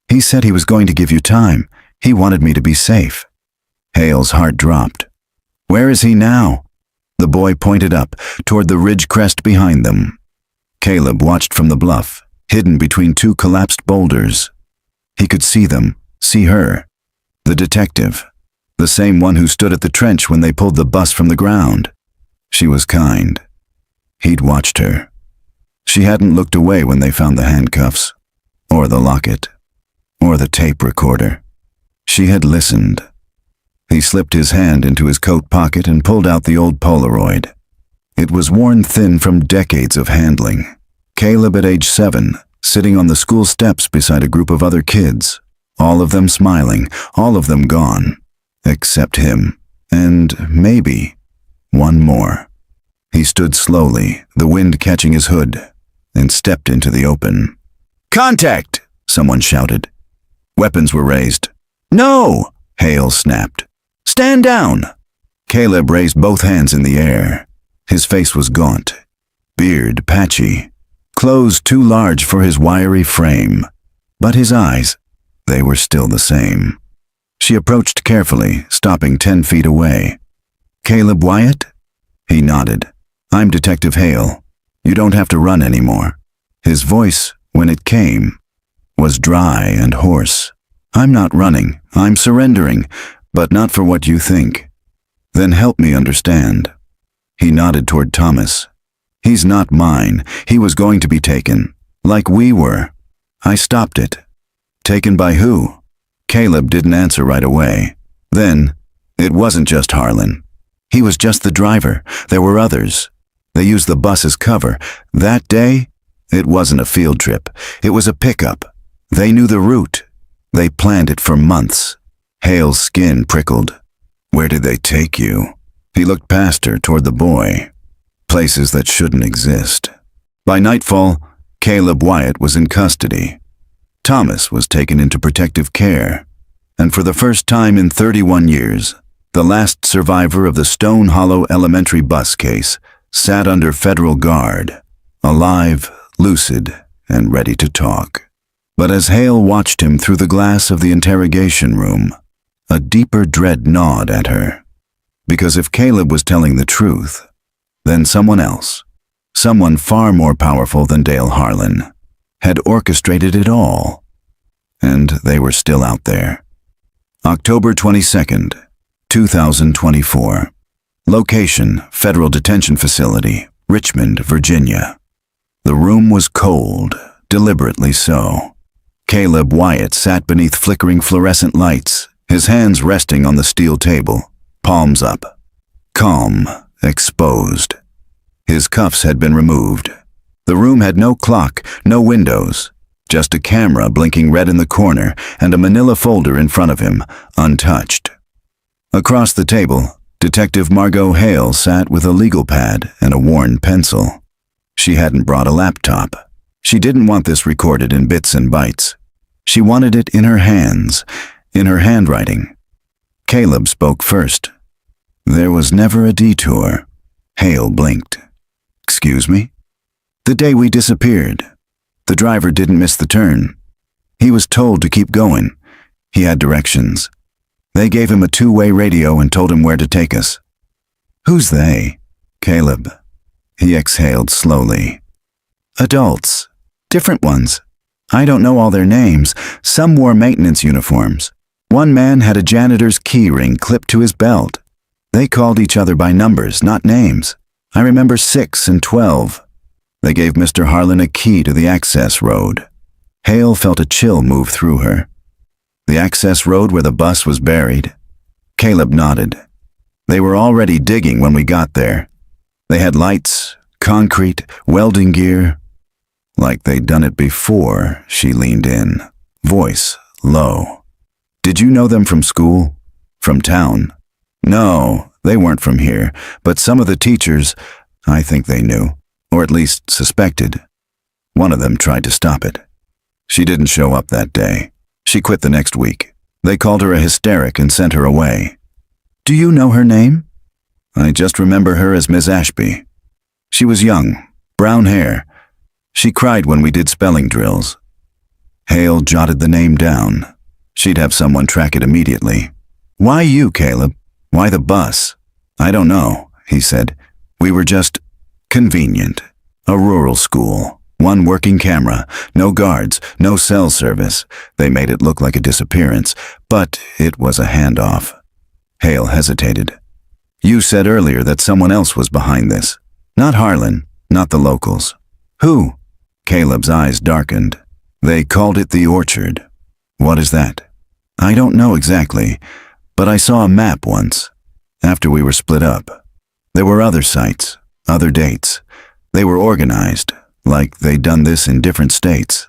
A: "He said he was going to give you time. He wanted me to be safe." Hale's heart dropped. "Where is he now?" The boy pointed up, toward the ridge crest behind them. Caleb watched from the bluff, hidden between two collapsed boulders. He could see them, see her. The detective, the same one who stood at the trench when they pulled the bus from the ground. She was kind. He'd watched her. She hadn't looked away when they found the handcuffs, or the locket, or the tape recorder. She had listened. He slipped his hand into his coat pocket and pulled out the old Polaroid. It was worn thin from decades of handling. Caleb at age 7, sitting on the school steps beside a group of other kids, all of them smiling, all of them gone, except him, and maybe one more. He stood slowly, the wind catching his hood, and stepped into the open. "Contact!" someone shouted. Weapons were raised. "No!" Hale snapped. "Stand down!" Caleb raised both hands in the air. His face was gaunt, beard patchy, clothes too large for his wiry frame. But his eyes, they were still the same. She approached carefully, stopping 10 feet away. "Caleb Wyatt?" He nodded. "I'm Detective Hale. You don't have to run anymore." His voice, when it came, was dry and hoarse. "I'm not running. I'm surrendering, but not for what you think." "Then help me understand." He nodded toward Thomas. "He's not mine. He was going to be taken, like we were. I stopped it." "Taken by who?" Caleb didn't answer right away. Then, "It wasn't just Harlan. He was just the driver. There were others. They used the bus as cover. That day, it wasn't a field trip. It was a pickup. They knew the route. They planned it for months." Hale's skin prickled. "Where did they take you?" He looked past her toward the boy. Places that shouldn't exist. By nightfall, Caleb Wyatt was in custody. Thomas was taken into protective care. And for the first time in 31 years, the last survivor of the Stone Hollow Elementary bus case sat under federal guard, alive, lucid, and ready to talk. But as Hale watched him through the glass of the interrogation room, a deeper dread gnawed at her. Because if Caleb was telling the truth, then someone else, someone far more powerful than Dale Harlan, had orchestrated it all. And they were still out there. October 22nd, 2024. Location, Federal Detention Facility, Richmond, Virginia. The room was cold, deliberately so. Caleb Wyatt sat beneath flickering fluorescent lights, his hands resting on the steel table, palms up. Calm, exposed. His cuffs had been removed. The room had no clock, no windows, just a camera blinking red in the corner and a manila folder in front of him, untouched. Across the table, Detective Margot Hale sat with a legal pad and a worn pencil. She hadn't brought a laptop. She didn't want this recorded in bits and bytes. She wanted it in her hands, in her handwriting. Caleb spoke first. There was never a detour. Hale blinked. Excuse me? The day we disappeared. The driver didn't miss the turn. He was told to keep going. He had directions. They gave him a two-way radio and told him where to take us. Who's they? Caleb. He exhaled slowly. Adults. Different ones. I don't know all their names. Some wore maintenance uniforms. One man had a janitor's key ring clipped to his belt. They called each other by numbers, not names. I remember 6 and 12. They gave Mr. Harlan a key to the access road. Hale felt a chill move through her. The access road where the bus was buried? Caleb nodded. They were already digging when we got there. They had lights, concrete, welding gear. Like they'd done it before, she leaned in, voice low. Did you know them from school? From town? No, they weren't from here, but some of the teachers, I think they knew, or at least suspected. One of them tried to stop it. She didn't show up that day. She quit the next week. They called her a hysteric and sent her away. Do you know her name? I just remember her as Miss Ashby. She was young, brown hair. She cried when we did spelling drills. Hale jotted the name down. She'd have someone track it immediately. Why you, Caleb? Why the bus? I don't know, he said. We were just convenient. A rural school. One working camera. No guards. No cell service. They made it look like a disappearance, but it was a handoff. Hale hesitated. You said earlier that someone else was behind this. Not Harlan. Not the locals. Who? Caleb's eyes darkened. They called it the Orchard. What is that? I don't know exactly, but I saw a map once, after we were split up. There were other sites, other dates. They were organized, like they'd done this in different states.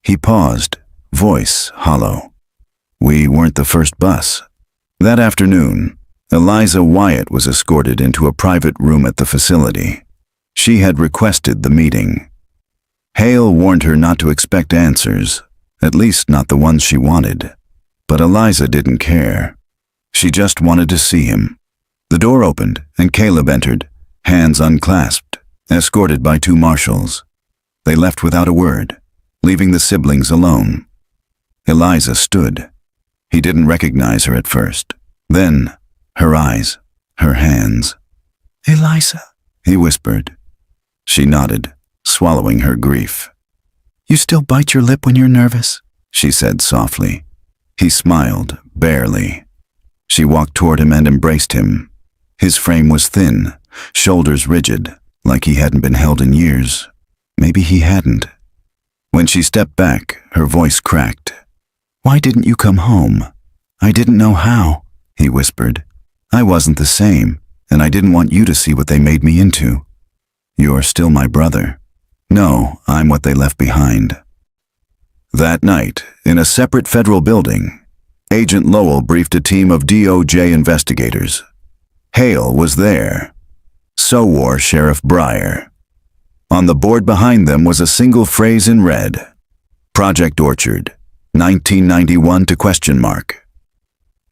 A: He paused, voice hollow. We weren't the first bus. That afternoon, Eliza Wyatt was escorted into a private room at the facility. She had requested the meeting. Hale warned her not to expect answers, at least not the ones she wanted. But Eliza didn't care. She just wanted to see him. The door opened, and Caleb entered, hands unclasped, escorted by 2 marshals. They left without a word, leaving the siblings alone. Eliza stood. He didn't recognize her at first. Then, her eyes, her hands. Eliza, he whispered. She nodded, swallowing her grief. You still bite your lip when you're nervous, she said softly. He smiled, barely. She walked toward him and embraced him. His frame was thin, shoulders rigid, like he hadn't been held in years. Maybe he hadn't. When she stepped back, her voice cracked. Why didn't you come home? I didn't know how, he whispered. I wasn't the same, and I didn't want you to see what they made me into. You're still my brother. No, I'm what they left behind. That night, in a separate federal building, Agent Lowell briefed a team of DOJ investigators. Hale was there. So wore Sheriff Breyer. On the board behind them was a single phrase in red. Project Orchard, 1991 to question mark.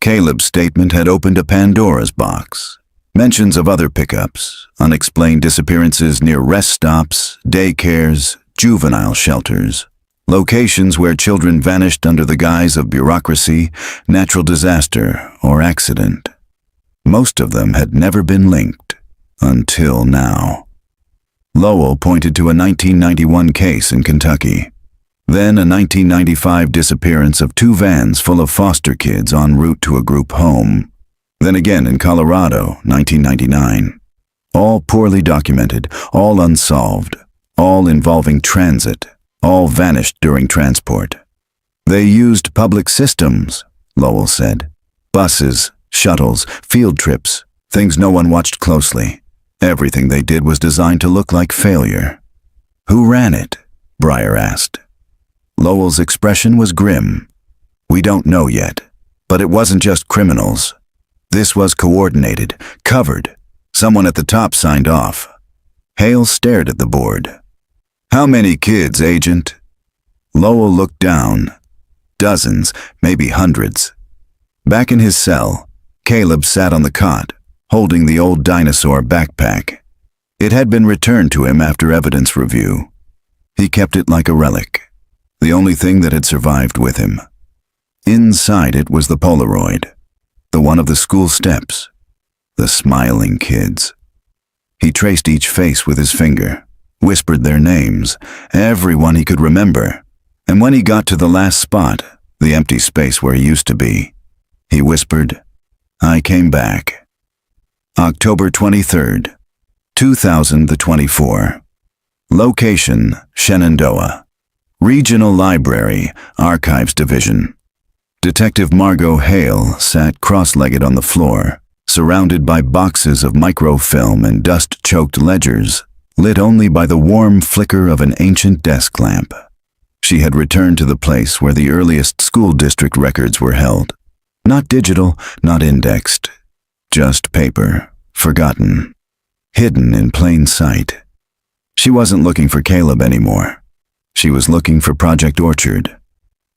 A: Caleb's statement had opened a Pandora's box. Mentions of other pickups, unexplained disappearances near rest stops, daycares, juvenile shelters, locations where children vanished under the guise of bureaucracy, natural disaster, or accident. Most of them had never been linked, until now. Lowell pointed to a 1991 case in Kentucky. Then a 1995 disappearance of 2 vans full of foster kids en route to a group home. Then again in Colorado, 1999. All poorly documented, all unsolved, all involving transit, all vanished during transport. They used public systems, Lowell said. Buses, shuttles, field trips, things no one watched closely. Everything they did was designed to look like failure. Who ran it? Breyer asked. Lowell's expression was grim. We don't know yet, but it wasn't just criminals. This was coordinated, covered. Someone at the top signed off. Hale stared at the board. How many kids, Agent? Lowell looked down. Dozens, maybe hundreds. Back in his cell, Caleb sat on the cot, holding the old dinosaur backpack. It had been returned to him after evidence review. He kept it like a relic, the only thing that had survived with him. Inside it was the Polaroid, the one of the school steps, the smiling kids. He traced each face with his finger, whispered their names, everyone he could remember, and when he got to the last spot, the empty space where he used to be, he whispered, I came back. October 23rd, 2024. Location, Shenandoah. Regional Library, Archives Division. Detective Margot Hale sat cross-legged on the floor, surrounded by boxes of microfilm and dust-choked ledgers, lit only by the warm flicker of an ancient desk lamp. She had returned to the place where the earliest school district records were held. Not digital, not indexed. Just paper, forgotten, hidden in plain sight. She wasn't looking for Caleb anymore. She was looking for Project Orchard.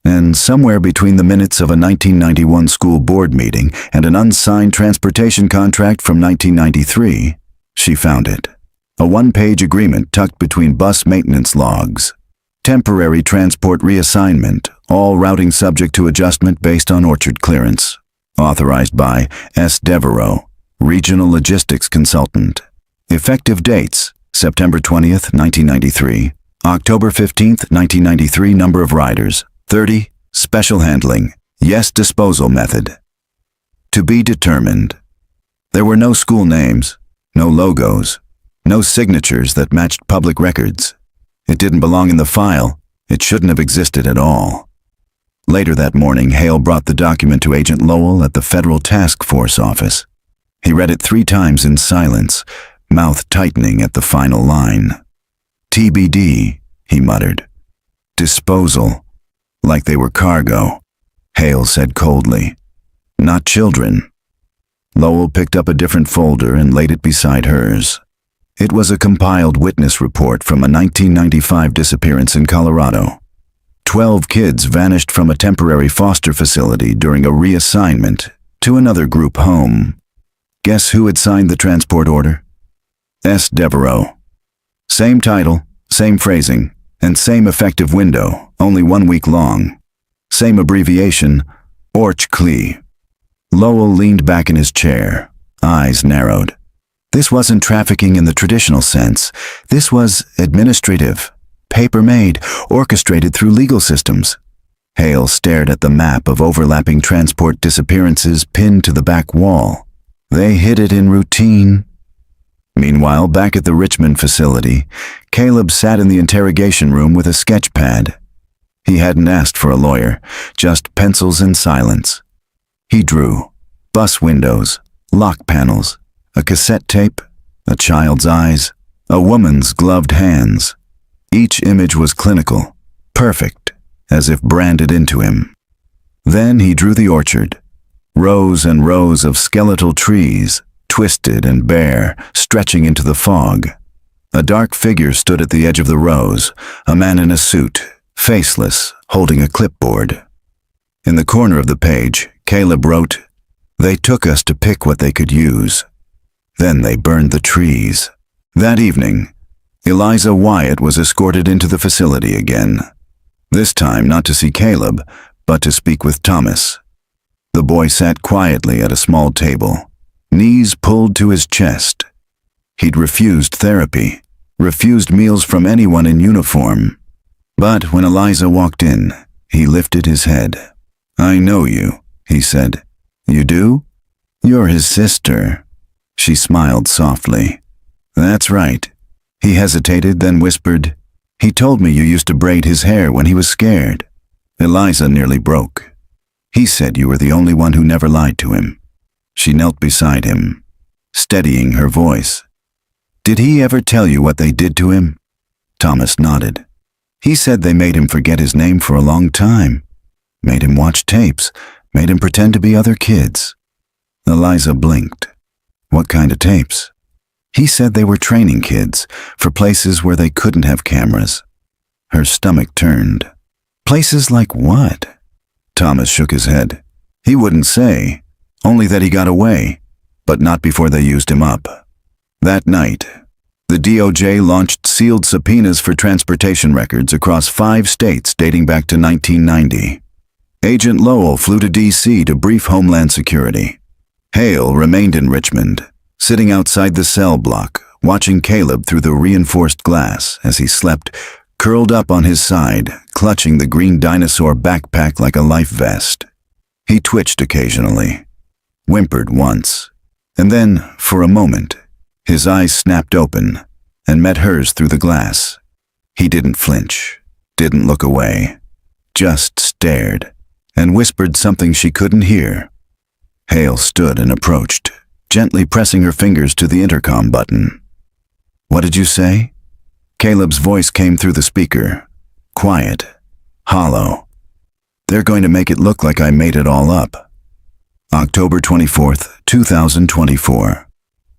A: And somewhere between the minutes of a 1991 school board meeting and an unsigned transportation contract from 1993, she found it. A one-page agreement tucked between bus maintenance logs. Temporary transport reassignment, all routing subject to adjustment based on Orchard clearance. Authorized by S. Devereaux, Regional Logistics Consultant. Effective dates, September 20th, 1993. October 15th, 1993. Number of riders, 30. Special handling, yes disposal method. To be determined. There were no school names, no logos, no signatures that matched public records. It didn't belong in the file. It shouldn't have existed at all. Later that morning, Hale brought the document to Agent Lowell at the Federal Task Force office. He read it 3 times in silence, mouth tightening at the final line. TBD, he muttered. Disposal. Like they were cargo, Hale said coldly. Not children. Lowell picked up a different folder and laid it beside hers. It was a compiled witness report from a 1995 disappearance in Colorado. 12 kids vanished from a temporary foster facility during a reassignment to another group home. Guess who had signed the transport order? S. Devereaux. Same title, same phrasing, and same effective window, only 1 week long. Same abbreviation, ORCH-CLE. Lowell leaned back in his chair, eyes narrowed. This wasn't trafficking in the traditional sense. This was administrative, paper-made, orchestrated through legal systems. Hale stared at the map of overlapping transport disappearances pinned to the back wall. They hid it in routine. Meanwhile, back at the Richmond facility, Caleb sat in the interrogation room with a sketch pad. He hadn't asked for a lawyer, just pencils and silence. He drew bus windows, lock panels, a cassette tape, a child's eyes, a woman's gloved hands. Each image was clinical, perfect, as if branded into him. Then he drew the orchard. Rows and rows of skeletal trees, twisted and bare, stretching into the fog. A dark figure stood at the edge of the rows, a man in a suit, faceless, holding a clipboard. In the corner of the page, Caleb wrote, "They took us to pick what they could use. Then they burned the trees." That evening, Eliza Wyatt was escorted into the facility again. This time not to see Caleb, but to speak with Thomas. The boy sat quietly at a small table, knees pulled to his chest. He'd refused therapy, refused meals from anyone in uniform. But when Eliza walked in, he lifted his head. "I know you," he said. "You do? You're his sister." She smiled softly. "That's right." He hesitated, then whispered, "He told me you used to braid his hair when he was scared." Eliza nearly broke. "He said you were the only one who never lied to him." She knelt beside him, steadying her voice. "Did he ever tell you what they did to him?" Thomas nodded. "He said they made him forget his name for a long time. Made him watch tapes, made him pretend to be other kids." Eliza blinked. "What kind of tapes?" "He said they were training kids for places where they couldn't have cameras." Her stomach turned. "Places like what?" Thomas shook his head. He wouldn't say, only that he got away, but not before they used him up. That night, the DOJ launched sealed subpoenas for transportation records across 5 states dating back to 1990. Agent Lowell flew to D.C. to brief Homeland Security. Hale remained in Richmond, sitting outside the cell block, watching Caleb through the reinforced glass as he slept, curled up on his side, clutching the green dinosaur backpack like a life vest. He twitched occasionally, whimpered once, and then, for a moment, his eyes snapped open and met hers through the glass. He didn't flinch, didn't look away, just stared, and whispered something she couldn't hear. Hale stood and approached, gently pressing her fingers to the intercom button. "What did you say?" Caleb's voice came through the speaker, quiet, hollow. "They're going to make it look like I made it all up." October 24th, 2024.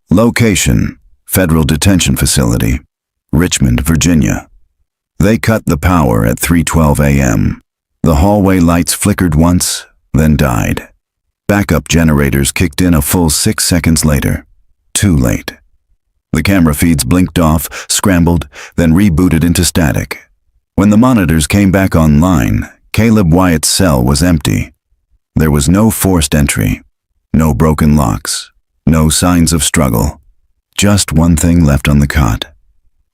A: Location: Federal Detention Facility, Richmond, Virginia. They cut the power at 3:12 a.m. The hallway lights flickered once, then died. Backup generators kicked in a full 6 seconds later. Too late. The camera feeds blinked off, scrambled, then rebooted into static. When the monitors came back online, Caleb Wyatt's cell was empty. There was no forced entry, no broken locks, no signs of struggle. Just one thing left on the cot: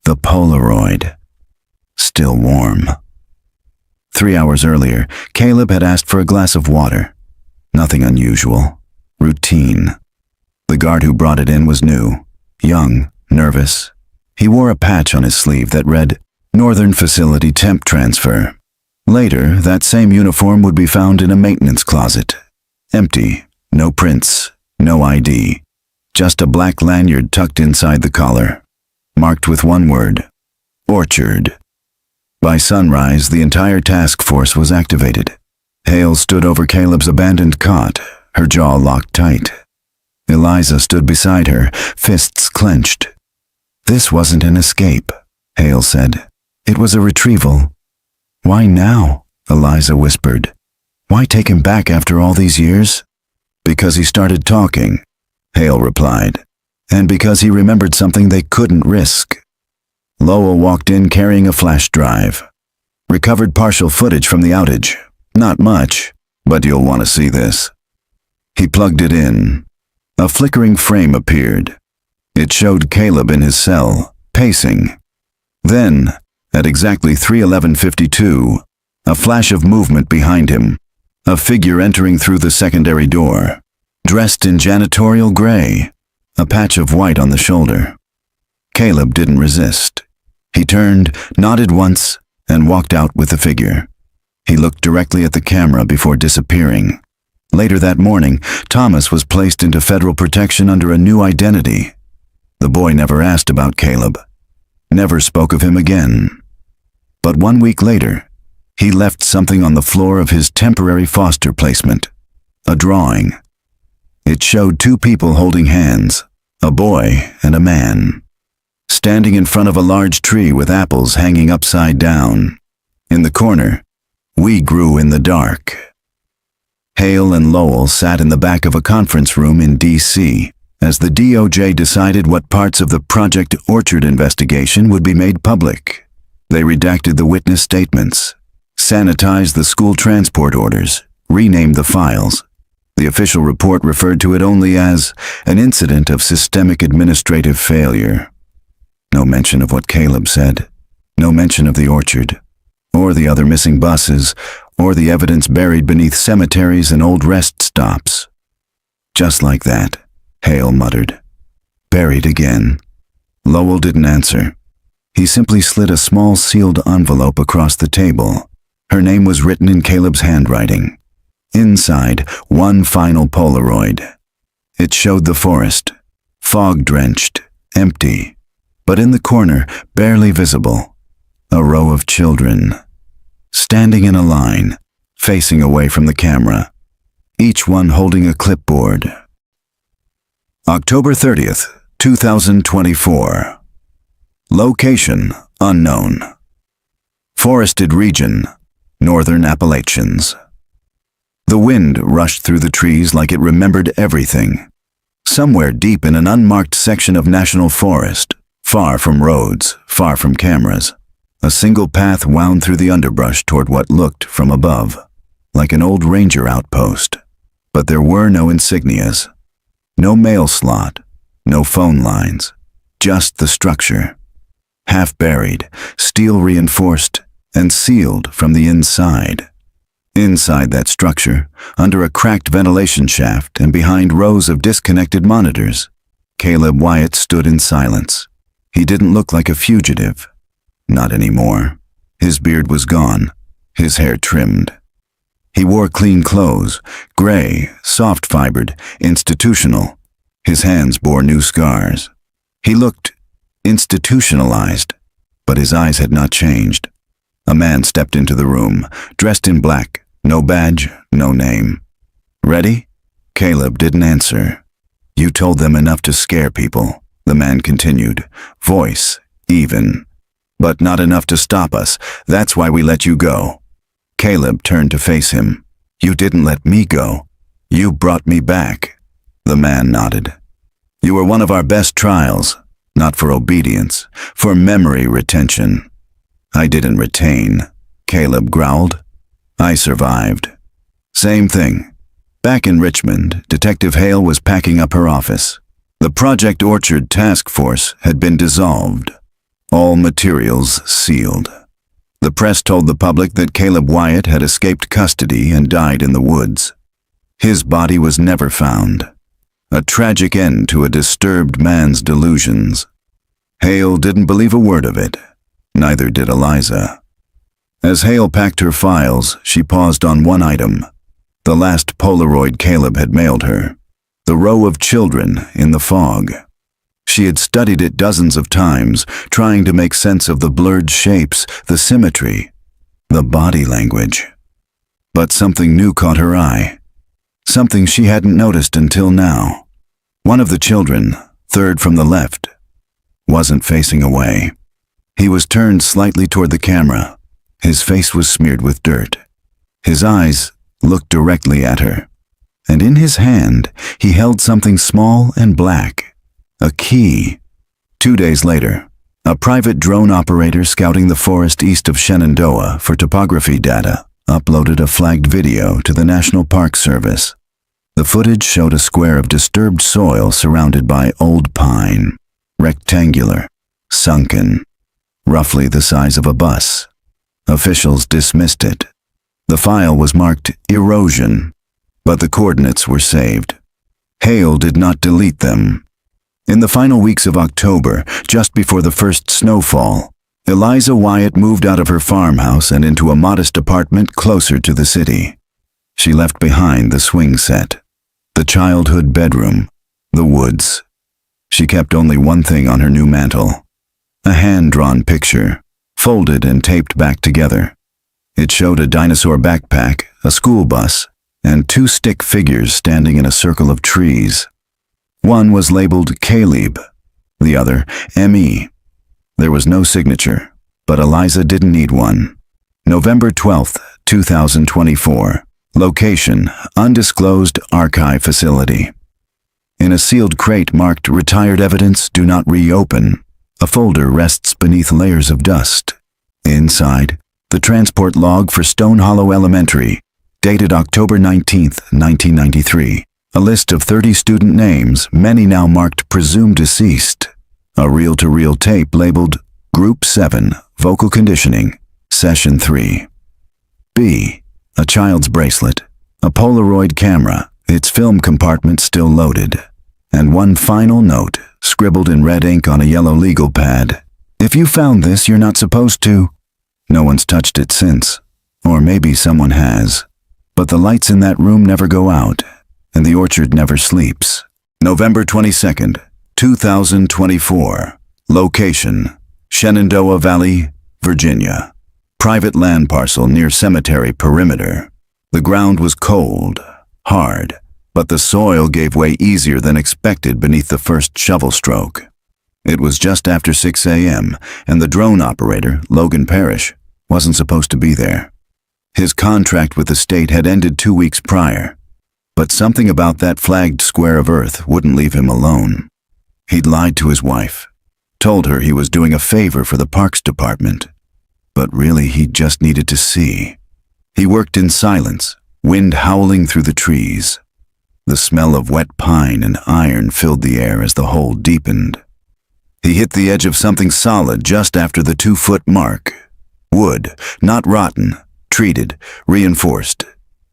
A: the Polaroid. Still warm. 3 hours earlier, Caleb had asked for a glass of water. Nothing unusual. Routine. The guard who brought it in was new, young, nervous. He wore a patch on his sleeve that read, "Northern Facility Temp Transfer." Later, that same uniform would be found in a maintenance closet. Empty, no prints, no ID. Just a black lanyard tucked inside the collar, marked with one word: Orchard. By sunrise, the entire task force was activated. Hale stood over Caleb's abandoned cot, her jaw locked tight. Eliza stood beside her, fists clenched. "This wasn't an escape," Hale said. "It was a retrieval." "Why now?" Eliza whispered. "Why take him back after all these years?" "Because he started talking," Hale replied. "And because he remembered something they couldn't risk." Lowell walked in carrying a flash drive. "Recovered partial footage from the outage. Not much, but you'll want to see this." He plugged it in. A flickering frame appeared. It showed Caleb in his cell, pacing. Then, at exactly 3:11:52, a flash of movement behind him. A figure entering through the secondary door, dressed in janitorial gray, a patch of white on the shoulder. Caleb didn't resist. He turned, nodded once, and walked out with the figure. He looked directly at the camera before disappearing. Later that morning, Thomas was placed into federal protection under a new identity. The boy never asked about Caleb, never spoke of him again. But 1 week later, he left something on the floor of his temporary foster placement, a drawing. It showed 2 people holding hands, a boy and a man, standing in front of a large tree with apples hanging upside down. In the corner, "We grew in the dark." Hale and Lowell sat in the back of a conference room in D.C. as the DOJ decided what parts of the Project Orchard investigation would be made public. They redacted the witness statements, sanitized the school transport orders, renamed the files. The official report referred to it only as an incident of systemic administrative failure. No mention of what Caleb said, no mention of the orchard. or the other missing buses, or the evidence buried beneath cemeteries and old rest stops. Just like that, Hale muttered. Buried again. Lowell didn't answer. He simply slid a small sealed envelope across the table. Her name was written in Caleb's handwriting. Inside, one final Polaroid. It showed the forest, fog-drenched, empty, but in the corner, barely visible, a row of children, standing in a line, facing away from the camera, each one holding a clipboard. October 30th, 2024. Location unknown. Forested region, northern Appalachians. The wind rushed through the trees like it remembered everything. Somewhere deep in an unmarked section of national forest, far from roads, far from cameras, a single path wound through the underbrush toward what looked, from above, like an old ranger outpost. But there were no insignias. No mail slot, no phone lines, just the structure. Half buried, steel reinforced, and sealed from the inside. Inside that structure, under a cracked ventilation shaft and behind rows of disconnected monitors, Caleb Wyatt stood in silence. He didn't look like a fugitive. Not anymore. His beard was gone, his hair trimmed. He wore clean clothes, gray, soft-fibered, institutional. His hands bore new scars. He looked institutionalized, but his eyes had not changed. A man stepped into the room, dressed in black, no badge, no name. Ready? Caleb didn't answer. You told them enough to scare people, the man continued, voice even. But not enough to stop us. That's why we let you go. Caleb turned to face him. You didn't let me go. You brought me back. The man nodded. You were one of our best trials, not for obedience, for memory retention. I didn't retain, Caleb growled. I survived. Same thing. Back in Richmond, Detective Hale was packing up her office. The Project Orchard task force had been dissolved. All materials sealed. The press told the public that Caleb Wyatt had escaped custody and died in the woods. His body was never found. A tragic end to a disturbed man's delusions. Hale didn't believe a word of it. Neither did Eliza. As Hale packed her files, she paused on one item. The last Polaroid Caleb had mailed her. The row of children in the fog. She had studied it dozens of times, trying to make sense of the blurred shapes, the symmetry, the body language. But something new caught her eye. Something she hadn't noticed until now. One of the children, third from the left, wasn't facing away. He was turned slightly toward the camera. His face was smeared with dirt. His eyes looked directly at her. And in his hand, he held something small and black. A key. 2 days later, a private drone operator scouting the forest east of Shenandoah for topography data uploaded a flagged video to the National Park Service. The footage showed a square of disturbed soil surrounded by old pine, rectangular, sunken, roughly the size of a bus. Officials dismissed it. The file was marked erosion, but the coordinates were saved. Hale did not delete them. In the final weeks of October, just before the first snowfall, Eliza Wyatt moved out of her farmhouse and into a modest apartment closer to the city. She left behind the swing set, the childhood bedroom, the woods. She kept only one thing on her new mantle, a hand-drawn picture, folded and taped back together. It showed a dinosaur backpack, a school bus, and 2 stick figures standing in a circle of trees. One was labeled Caleb, the other M.E. There was no signature, but Eliza didn't need one. November 12th, 2024. Location, undisclosed archive facility. In a sealed crate marked Retired Evidence Do Not Reopen, a folder rests beneath layers of dust. Inside, the transport log for Stone Hollow Elementary, dated October 19th, 1993. A list of 30 student names, many now marked presumed deceased. A reel-to-reel tape labeled Group 7, Vocal Conditioning, Session 3. B. A child's bracelet. A Polaroid camera, its film compartment still loaded. And one final note, scribbled in red ink on a yellow legal pad. If you found this, you're not supposed to. No one's touched it since. Or maybe someone has. But the lights in that room never go out, and the orchard never sleeps. November 22nd, 2024. Location: Shenandoah Valley, Virginia. Private land parcel near cemetery perimeter. The ground was cold, hard, but the soil gave way easier than expected beneath the first shovel stroke. It was just after 6 a.m., and the drone operator, Logan Parrish, wasn't supposed to be there. His contract with the state had ended 2 weeks prior, but something about that flagged square of earth wouldn't leave him alone. He'd lied to his wife, told her he was doing a favor for the Parks Department, but really he just needed to see. He worked in silence, wind howling through the trees. The smell of wet pine and iron filled the air as the hole deepened. He hit the edge of something solid just after the 2-foot mark. Wood, not rotten, treated, reinforced.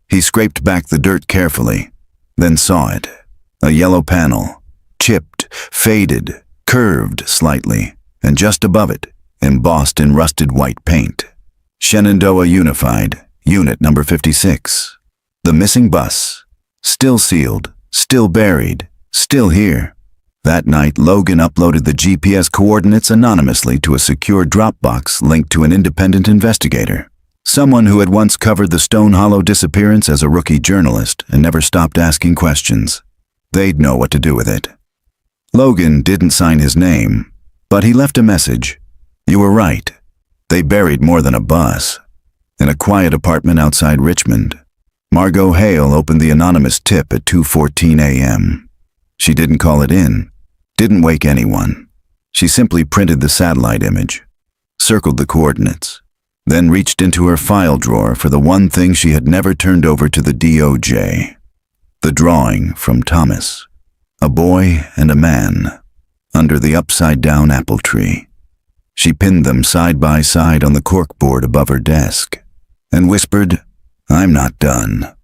A: He scraped back the dirt carefully, then saw it. A yellow panel, chipped, faded, curved slightly, and just above it, embossed in rusted white paint. Shenandoah Unified, Unit Number 56. The missing bus. Still sealed, still buried, still here. That night, Logan uploaded the GPS coordinates anonymously to a secure Dropbox linked to an independent investigator. Someone who had once covered the Stone Hollow disappearance as a rookie journalist and never stopped asking questions. They'd know what to do with it. Logan didn't sign his name, but he left a message. You were right. They buried more than a bus. In a quiet apartment outside Richmond, Margot Hale opened the anonymous tip at 2:14 a.m. She didn't call it in, didn't wake anyone. She simply printed the satellite image, circled the coordinates, then reached into her file drawer for the one thing she had never turned over to the DOJ. The drawing from Thomas, a boy and a man, under the upside-down apple tree. She pinned them side by side on the corkboard above her desk, and whispered, "I'm not done."